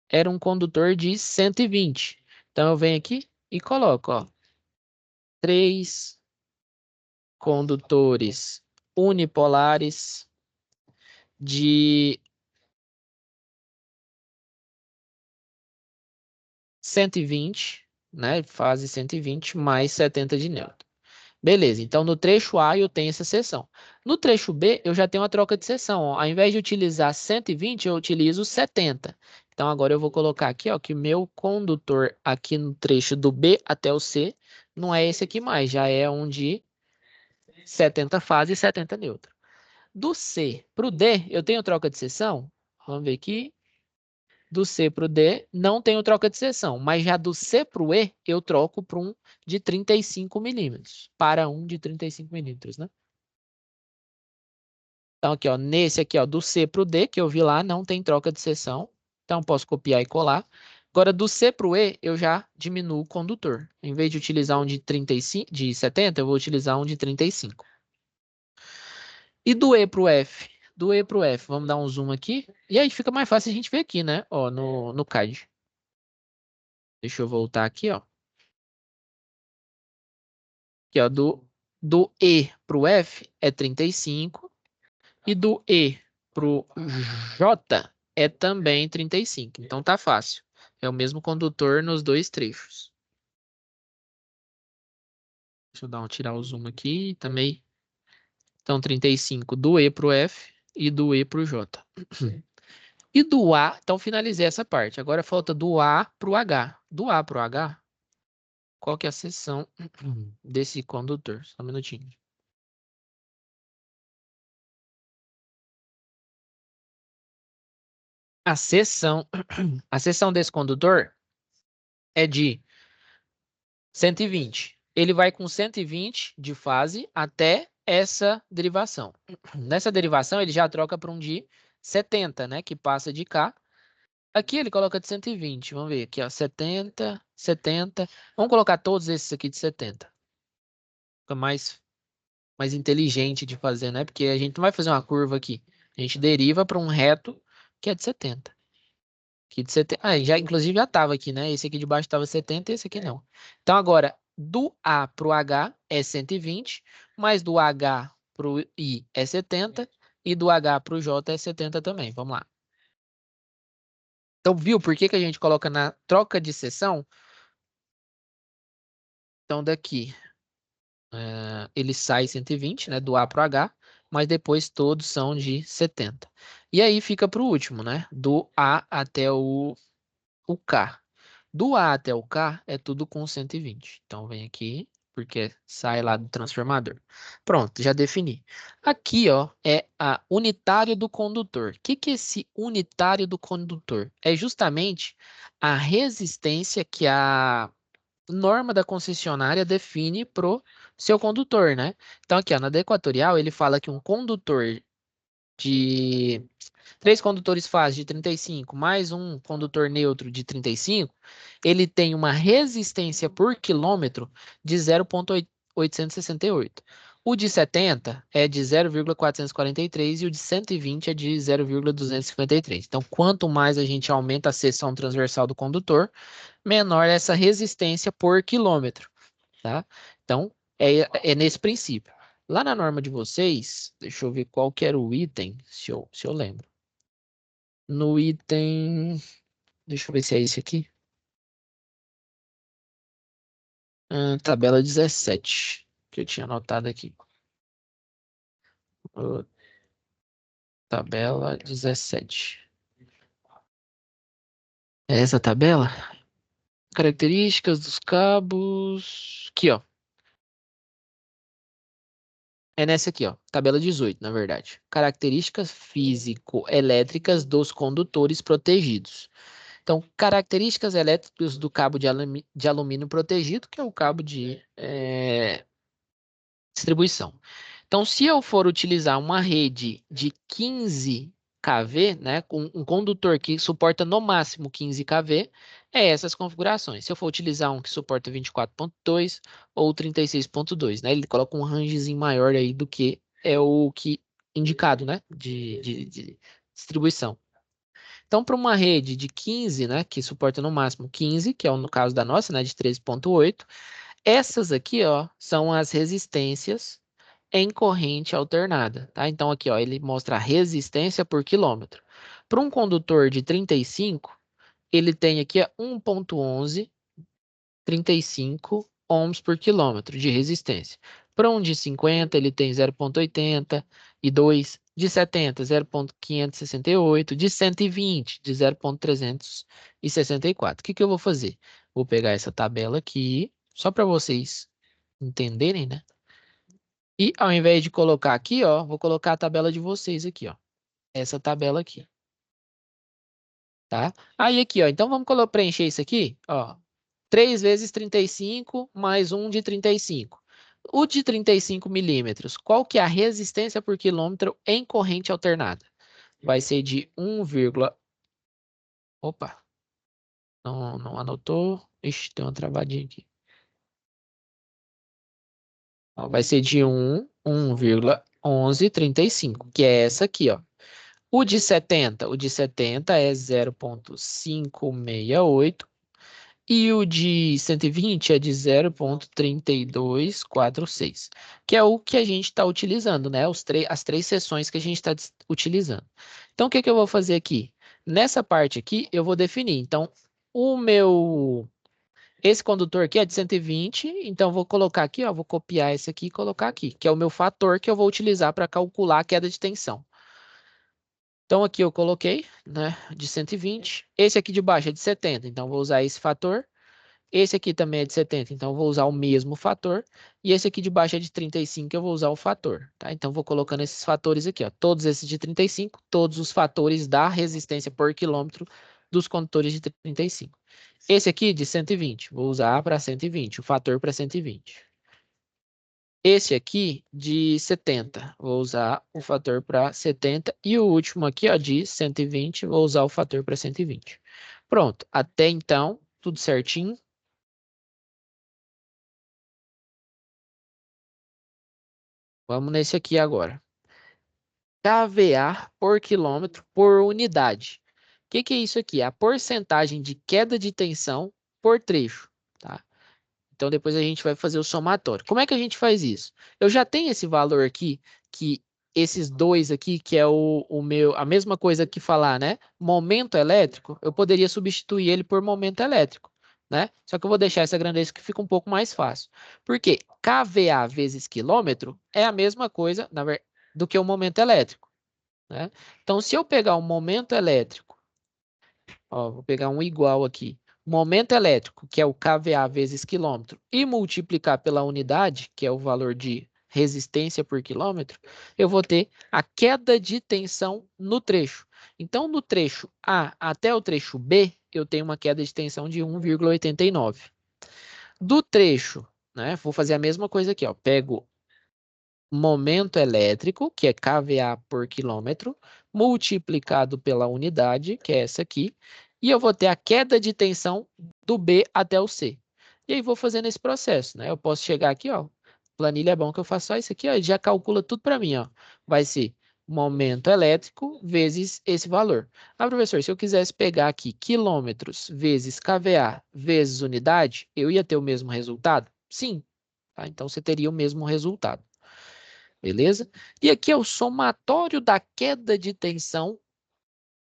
Era um condutor de 120. Então eu venho aqui e coloco, ó, 3 condutores unipolares de 120, né? Fase 120 mais 70 de nêutron. Beleza, então no trecho A eu tenho essa seção. No trecho B eu já tenho uma troca de seção. Ó. Ao invés de utilizar 120, eu utilizo 70. Então agora eu vou colocar aqui, ó, que meu condutor aqui no trecho do B até o C não é esse aqui mais, já é um de 70 fase e 70 nêutron. Do C para o D eu tenho troca de seção. Vamos ver aqui. Do C para o D não tenho troca de seção, mas já do C para o E eu troco para um de 35 milímetros, para um de 35 milímetros, né? Então aqui, ó, nesse aqui, ó, do C para o D, que eu vi lá, não tem troca de seção, então posso copiar e colar. Agora do C para o E, eu já diminuo o condutor. Em vez de utilizar um de 35, de 70, eu vou utilizar um de 35. E do E para o F? Do E para o F, vamos dar um zoom aqui. E aí fica mais fácil a gente ver aqui, né? Ó, no CAD. Deixa eu voltar aqui, ó. Aqui, ó, do E para o F é 35 e do E para o J é também 35. Então tá fácil. É o mesmo condutor nos dois trechos. Deixa eu tirar o zoom aqui também. Então 35 do E para o F e do E para o J. E do A, então finalizei essa parte. Agora falta do A para o H. Do A para o H, qual que é a seção desse condutor? Só um minutinho. A seção, a seção desse condutor é de 120. Ele vai com 120 de fase até essa derivação. Nessa derivação, ele já troca para um de 70, né? Que passa de cá. Aqui ele coloca de 120. Vamos ver aqui, ó. 70, 70. Vamos colocar todos esses aqui de 70. Fica mais inteligente de fazer, né? Porque a gente não vai fazer uma curva aqui. A gente deriva para um reto que é de 70. Aqui de 70. Ah, já, inclusive já estava aqui, né? Esse aqui de baixo estava 70 e esse aqui não. Então agora, do A para o H é 120, mas do H para o I é 70 e do H para o J é 70 também. Vamos lá. Então, viu por que que a gente coloca na troca de seção? Então, daqui, ele sai 120, né? Do A para o H, mas depois todos são de 70. E aí fica para o último, né? Do A até o K. Do A até o K é tudo com 120. Então vem aqui, porque sai lá do transformador. Pronto, já defini. Aqui, ó, é a unitário do condutor. O que que é esse unitário do condutor? É justamente a resistência que a norma da concessionária define pro seu condutor, né? Então aqui, ó, na Equatorial, ele fala que um condutor de 3 condutores fase de 35 mais um condutor neutro de 35, ele tem uma resistência por quilômetro de 0,868. O de 70 é de 0,443 e o de 120 é de 0,253. Então, quanto mais a gente aumenta a seção transversal do condutor, menor essa resistência por quilômetro, tá? Então, é nesse princípio. Lá na norma de vocês, deixa eu ver qual que era o item, se eu lembro. No item. Deixa eu ver se é esse aqui. Tabela 17, que eu tinha anotado aqui. Ô, tabela 17. É essa tabela? Características dos cabos. Aqui, ó. É nessa aqui, ó. Tabela 18, na verdade. Características físico-elétricas dos condutores protegidos. Então, características elétricas do cabo de alumínio protegido, que é o cabo de distribuição. Então, se eu for utilizar uma rede de 15 kV, né, com um condutor que suporta no máximo 15 kV, é essas configurações. Se eu for utilizar um que suporta 24.2 ou 36.2, né, ele coloca um rangezinho maior aí do que é o que indicado, né, de distribuição. Então, para uma rede de 15, né, que suporta no máximo 15, que é no caso da nossa, né, de 13,8, essas aqui, ó, são as resistências em corrente alternada, tá? Então, aqui, ó, ele mostra a resistência por quilômetro. Para um condutor de 35, ele tem aqui 1,11 35 ohms por quilômetro de resistência. Para um de 50, ele tem 0,80 e 2, de 70, 0,568, de 120, de 0,364. O que que eu vou fazer? Vou pegar essa tabela aqui, só para vocês entenderem, né? E ao invés de colocar aqui, ó, vou colocar a tabela de vocês aqui, ó. Essa tabela aqui, tá? Aí aqui, ó, então vamos preencher isso aqui, ó. 3 vezes 35 mais um de 35. O de 35 milímetros, qual que é a resistência por quilômetro em corrente alternada? Vai ser de 1, opa, não anotou? Ixi, tem uma travadinha aqui. Ó, vai ser de 1,1135, que é essa aqui, ó. O de 70 é 0,568 e o de 120 é de 0,3246, que é o que a gente está utilizando, né? As três seções que a gente está utilizando. Então, o que que eu vou fazer aqui? Nessa parte aqui, eu vou definir. Então, esse condutor aqui é de 120, então eu vou colocar aqui, ó, vou copiar esse aqui e colocar aqui, que é o meu fator que eu vou utilizar para calcular a queda de tensão. Então, aqui eu coloquei, né, de 120. Esse aqui de baixo é de 70, então eu vou usar esse fator. Esse aqui também é de 70, então eu vou usar o mesmo fator. E esse aqui de baixo é de 35, eu vou usar o fator, tá? Então, vou colocando esses fatores aqui, ó. Todos esses de 35, todos os fatores da resistência por quilômetro dos condutores de 35. Esse aqui de 120, vou usar para 120, o fator para 120. Esse aqui de 70, vou usar o fator para 70. E o último aqui, ó, de 120, vou usar o fator para 120. Pronto, até então, tudo certinho. Vamos nesse aqui agora. kVA por quilômetro por unidade. O que é isso aqui? A porcentagem de queda de tensão por trecho, tá? Então depois a gente vai fazer o somatório. Como é que a gente faz isso? Eu já tenho esse valor aqui, que esses dois aqui, que é a mesma coisa que falar, né? Momento elétrico, eu poderia substituir ele por momento elétrico, né? Só que eu vou deixar essa grandeza que fica um pouco mais fácil. Porque kVA vezes quilômetro é a mesma coisa, do que o momento elétrico, né? Então, se eu pegar o momento elétrico, ó, vou pegar um igual aqui. Momento elétrico, que é o kVA vezes quilômetro, e multiplicar pela unidade, que é o valor de resistência por quilômetro, eu vou ter a queda de tensão no trecho. Então, no trecho A até o trecho B, eu tenho uma queda de tensão de 1,89. Do trecho, né, vou fazer a mesma coisa aqui, ó, pego momento elétrico, que é kVA por quilômetro, multiplicado pela unidade, que é essa aqui, e eu vou ter a queda de tensão do B até o C. E aí vou fazendo esse processo, né? Eu posso chegar aqui, ó, planilha é bom que eu faço só isso aqui, ó, e já calcula tudo para mim, ó. Vai ser momento elétrico vezes esse valor. Ah, professor, se eu quisesse pegar aqui quilômetros vezes kVA vezes unidade, eu ia ter o mesmo resultado? Sim. Tá? Então, você teria o mesmo resultado. Beleza? E aqui é o somatório da queda de tensão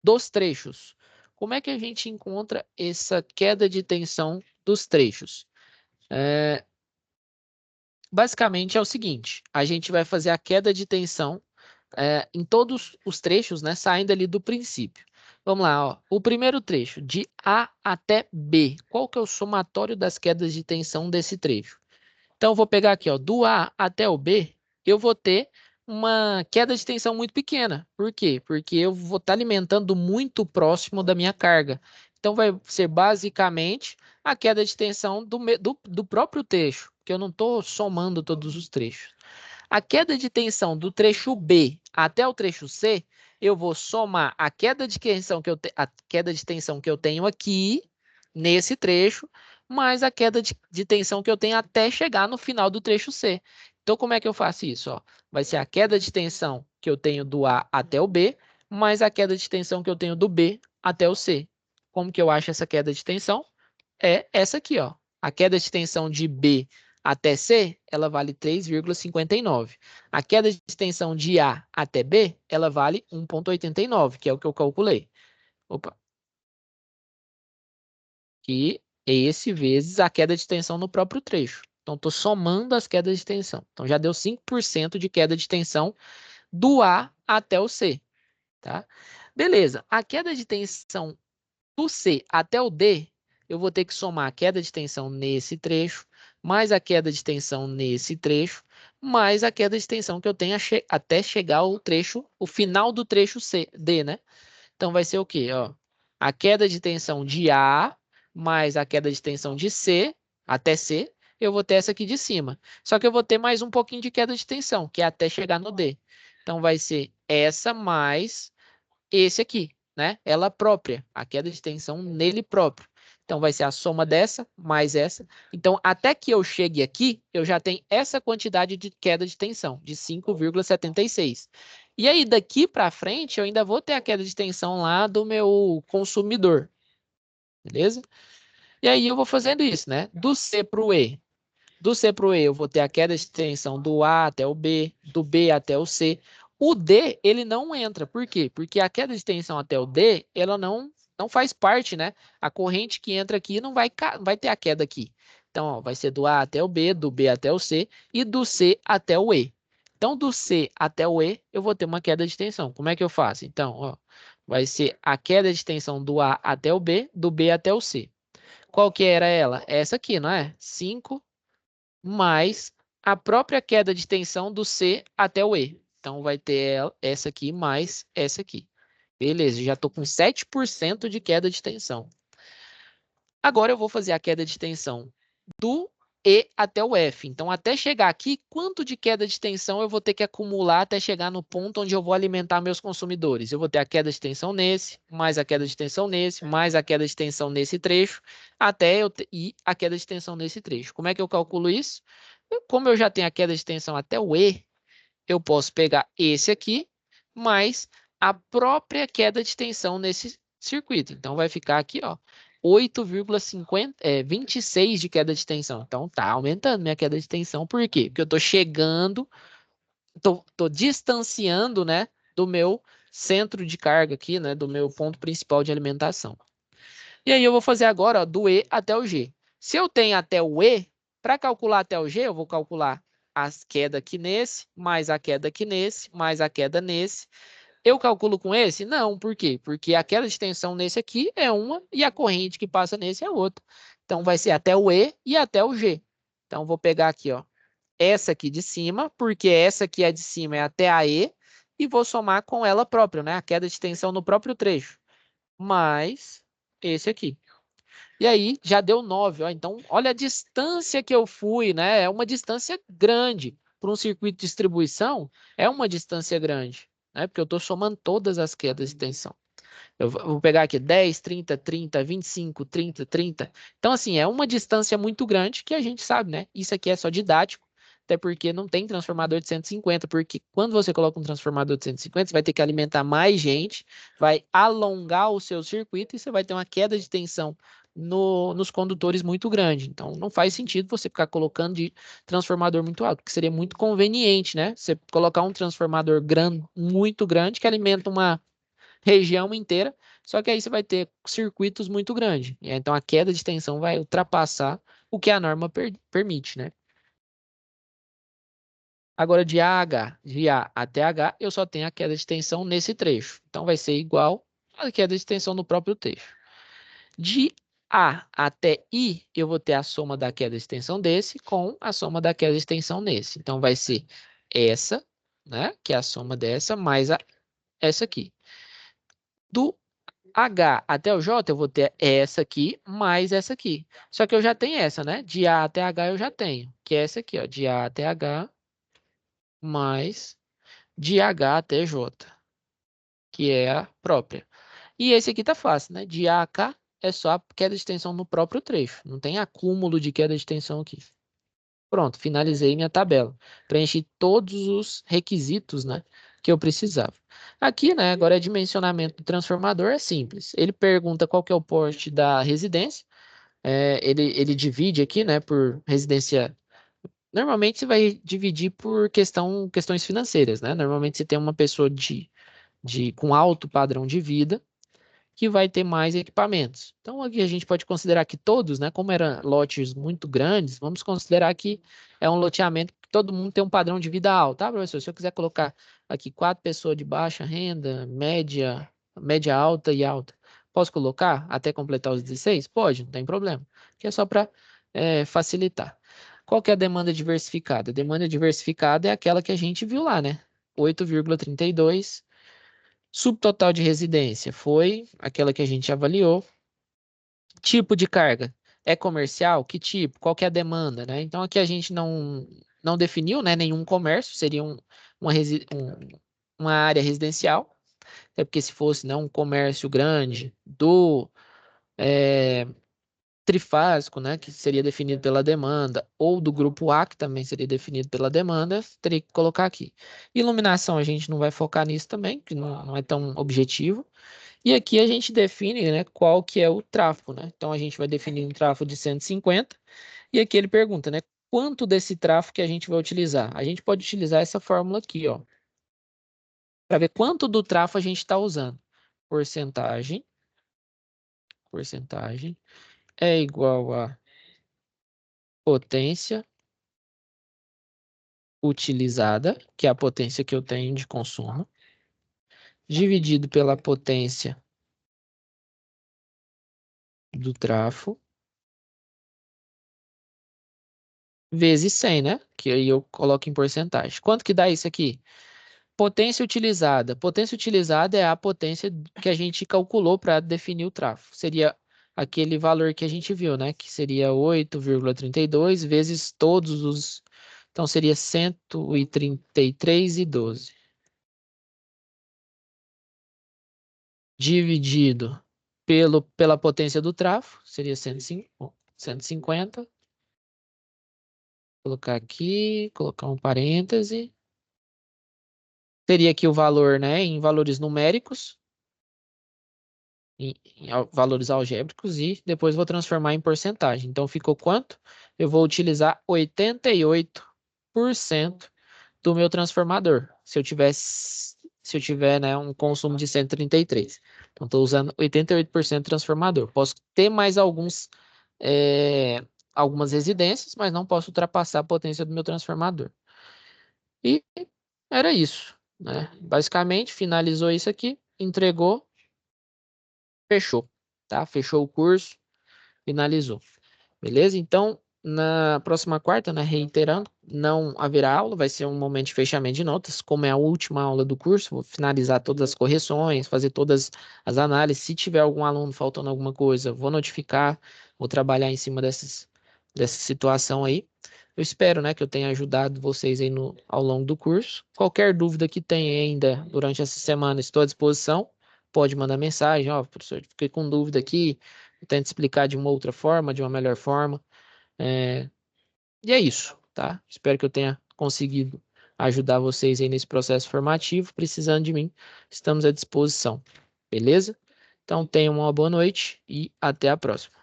dos trechos. Como é que a gente encontra essa queda de tensão dos trechos? Basicamente é o seguinte, a gente vai fazer a queda de tensão em todos os trechos, né, saindo ali do princípio. Vamos lá, ó. O primeiro trecho, de A até B. Qual que é o somatório das quedas de tensão desse trecho? Então, eu vou pegar aqui, ó, do A até o B, eu vou ter uma queda de tensão muito pequena. Por quê? Porque eu vou estar alimentando muito próximo da minha carga. Então, vai ser basicamente a queda de tensão do próprio trecho, que eu não estou somando todos os trechos. A queda de tensão do trecho B até o trecho C, eu vou somar a queda de tensão que eu tenho aqui, nesse trecho, mais a queda de tensão que eu tenho até chegar no final do trecho C. Então, como é que eu faço isso? Ó? Vai ser a queda de tensão que eu tenho do A até o B, mais a queda de tensão que eu tenho do B até o C. Como que eu acho essa queda de tensão? É essa aqui, ó. A queda de tensão de B até C, ela vale 3,59. A queda de tensão de A até B, ela vale 1,89, que é o que eu calculei. Opa. Que esse vezes a queda de tensão no próprio trecho. Então, estou somando as quedas de tensão. Então, já deu 5% de queda de tensão do A até o C, tá? Beleza. A queda de tensão do C até o D, eu vou ter que somar a queda de tensão nesse trecho, mais a queda de tensão nesse trecho, mais a queda de tensão que eu tenho até chegar ao trecho, o final do trecho C, D, né? Então vai ser o quê? Ó, a queda de tensão de A mais a queda de tensão de C até C, eu vou ter essa aqui de cima. Só que eu vou ter mais um pouquinho de queda de tensão, que é até chegar no D. Então vai ser essa mais esse aqui, né? Ela própria, a queda de tensão nele próprio. Então vai ser a soma dessa mais essa. Então até que eu chegue aqui, eu já tenho essa quantidade de queda de tensão, de 5,76. E aí daqui para frente eu ainda vou ter a queda de tensão lá do meu consumidor, beleza? E aí eu vou fazendo isso, né? Do C para o E. Do C para o E, eu vou ter a queda de tensão do A até o B, do B até o C. O D, ele não entra. Por quê? Porque a queda de tensão até o D, ela não faz parte, né? A corrente que entra aqui não vai ter a queda aqui. Então, ó, vai ser do A até o B, do B até o C e do C até o E. Então, do C até o E, eu vou ter uma queda de tensão. Como é que eu faço? Então, ó, vai ser a queda de tensão do A até o B, do B até o C. Qual que era ela? Essa aqui, não é? 5 mais a própria queda de tensão do C até o E. Então, vai ter essa aqui mais essa aqui. Beleza, já estou com 7% de queda de tensão. Agora eu vou fazer a queda de tensão do E até o F. Então, até chegar aqui, quanto de queda de tensão eu vou ter que acumular até chegar no ponto onde eu vou alimentar meus consumidores? Eu vou ter a queda de tensão nesse, mais a queda de tensão nesse, mais a queda de tensão nesse trecho, até e a queda de tensão nesse trecho. Como é que eu calculo isso? Como eu já tenho a queda de tensão até o E, eu posso pegar esse aqui, mais a própria queda de tensão nesse circuito. Então, vai ficar aqui, ó, 8,26 de queda de tensão. Então, tá aumentando minha queda de tensão. Por quê? Porque eu tô chegando, tô distanciando, né, do meu centro de carga aqui, né, do meu ponto principal de alimentação. E aí eu vou fazer agora, ó, do E até o G. Se eu tenho até o E, para calcular até o G, eu vou calcular a queda aqui nesse, mais a queda aqui nesse, mais a queda nesse. Eu calculo com esse? Não, por quê? Porque a queda de tensão nesse aqui é uma e a corrente que passa nesse é outra. Então vai ser até o E e até o G. Então vou pegar aqui, ó, essa aqui de cima, porque essa aqui é de cima é até a E, e vou somar com ela própria, né? A queda de tensão no próprio trecho, mais esse aqui. E aí já deu 9, ó. Então, olha a distância que eu fui, né? É uma distância grande. Para um circuito de distribuição, é uma distância grande, né? Porque eu estou somando todas as quedas de tensão. Eu vou pegar aqui 10, 30, 30, 25, 30, 30. Então, assim, é uma distância muito grande que a gente sabe, né? Isso aqui é só didático, até porque não tem transformador de 150, porque quando você coloca um transformador de 150, você vai ter que alimentar mais gente, vai alongar o seu circuito e você vai ter uma queda de tensão nos condutores muito grande. Então, não faz sentido você ficar colocando de transformador muito alto, porque seria muito conveniente, né? Você colocar um transformador muito grande que alimenta uma região inteira, só que aí você vai ter circuitos muito grandes. E aí, então a queda de tensão vai ultrapassar o que a norma permite, né? Agora de A até H, eu só tenho a queda de tensão nesse trecho. Então vai ser igual à queda de tensão no próprio trecho. De A até I, eu vou ter a soma da queda de tensão desse com a soma da queda de tensão nesse. Então vai ser essa, né? Que é a soma dessa mais essa aqui. Do H até o J, eu vou ter essa aqui mais essa aqui. Só que eu já tenho essa, né? De A até H eu já tenho, que é essa aqui, ó, de A até H mais de H até J, que é a própria. E esse aqui tá fácil, né? De A a K é só a queda de tensão no próprio trecho. Não tem acúmulo de queda de tensão aqui. Pronto, finalizei minha tabela. Preenchi todos os requisitos, né, que eu precisava. Aqui, né, agora é dimensionamento do transformador, é simples. Ele pergunta qual que é o porte da residência. Ele divide aqui, né, por residência. Normalmente você vai dividir por questões financeiras, né? Normalmente você tem uma pessoa com alto padrão de vida que vai ter mais equipamentos. Então, aqui a gente pode considerar que todos, né, como eram lotes muito grandes, vamos considerar que é um loteamento que todo mundo tem um padrão de vida alto, tá, professor? Se eu quiser colocar aqui 4 pessoas de baixa renda, média, média alta e alta, posso colocar até completar os 16? Pode, não tem problema. Que é só para facilitar. Qual que é a demanda diversificada? A demanda diversificada é aquela que a gente viu lá, né? 8,32. Subtotal de residência foi aquela que a gente avaliou. Tipo de carga é comercial? Que tipo? Qual que é a demanda, né? Então aqui a gente não definiu, né, nenhum comércio, seria uma área residencial, até porque se fosse, né, um comércio grande do trifásico, né, que seria definido pela demanda, ou do grupo A, que também seria definido pela demanda, teria que colocar aqui. Iluminação a gente não vai focar nisso também, que não é tão objetivo. E aqui a gente define, né, qual que é o tráfego, né? Então a gente vai definir um tráfego de 150 e aqui ele pergunta, né, quanto desse tráfego que a gente vai utilizar? A gente pode utilizar essa fórmula aqui, ó, para ver quanto do tráfego a gente está usando. Porcentagem é igual a potência utilizada, que é a potência que eu tenho de consumo, dividido pela potência do tráfego, vezes 100, né? Que aí eu coloco em porcentagem. Quanto que dá isso aqui? Potência utilizada. Potência utilizada é a potência que a gente calculou para definir o tráfego. Seria aquele valor que a gente viu, né? Que seria 8,32 vezes todos os. Então seria 133,12. Dividido pela potência do tráfego, seria 105, 150. Colocar aqui, colocar um parêntese. Teria aqui o valor, né? Em valores numéricos. Em valores algébricos e depois vou transformar em porcentagem. Então ficou quanto? Eu vou utilizar 88% do meu transformador. Se eu tiver, né, um consumo de 133. Então estou usando 88% do transformador. Posso ter mais é, algumas residências, mas não posso ultrapassar a potência do meu transformador. E era isso, né? Basicamente, finalizou isso aqui, entregou, fechou, tá? Fechou o curso, finalizou. Beleza? Então, na próxima quarta, né, reiterando, não haverá aula, vai ser um momento de fechamento de notas, como é a última aula do curso, vou finalizar todas as correções, fazer todas as análises. Se tiver algum aluno faltando alguma coisa, vou notificar, vou trabalhar em cima dessa situação aí. Eu espero, né, que eu tenha ajudado vocês aí ao longo do curso. Qualquer dúvida que tenha ainda durante essa semana, estou à disposição. Pode mandar mensagem, ó, professor, fiquei com dúvida aqui, eu tento explicar de uma outra forma, de uma melhor forma. É, E é isso, tá? Espero que eu tenha conseguido ajudar vocês aí nesse processo formativo. Precisando de mim, estamos à disposição. Beleza? Então tenham uma boa noite e até a próxima.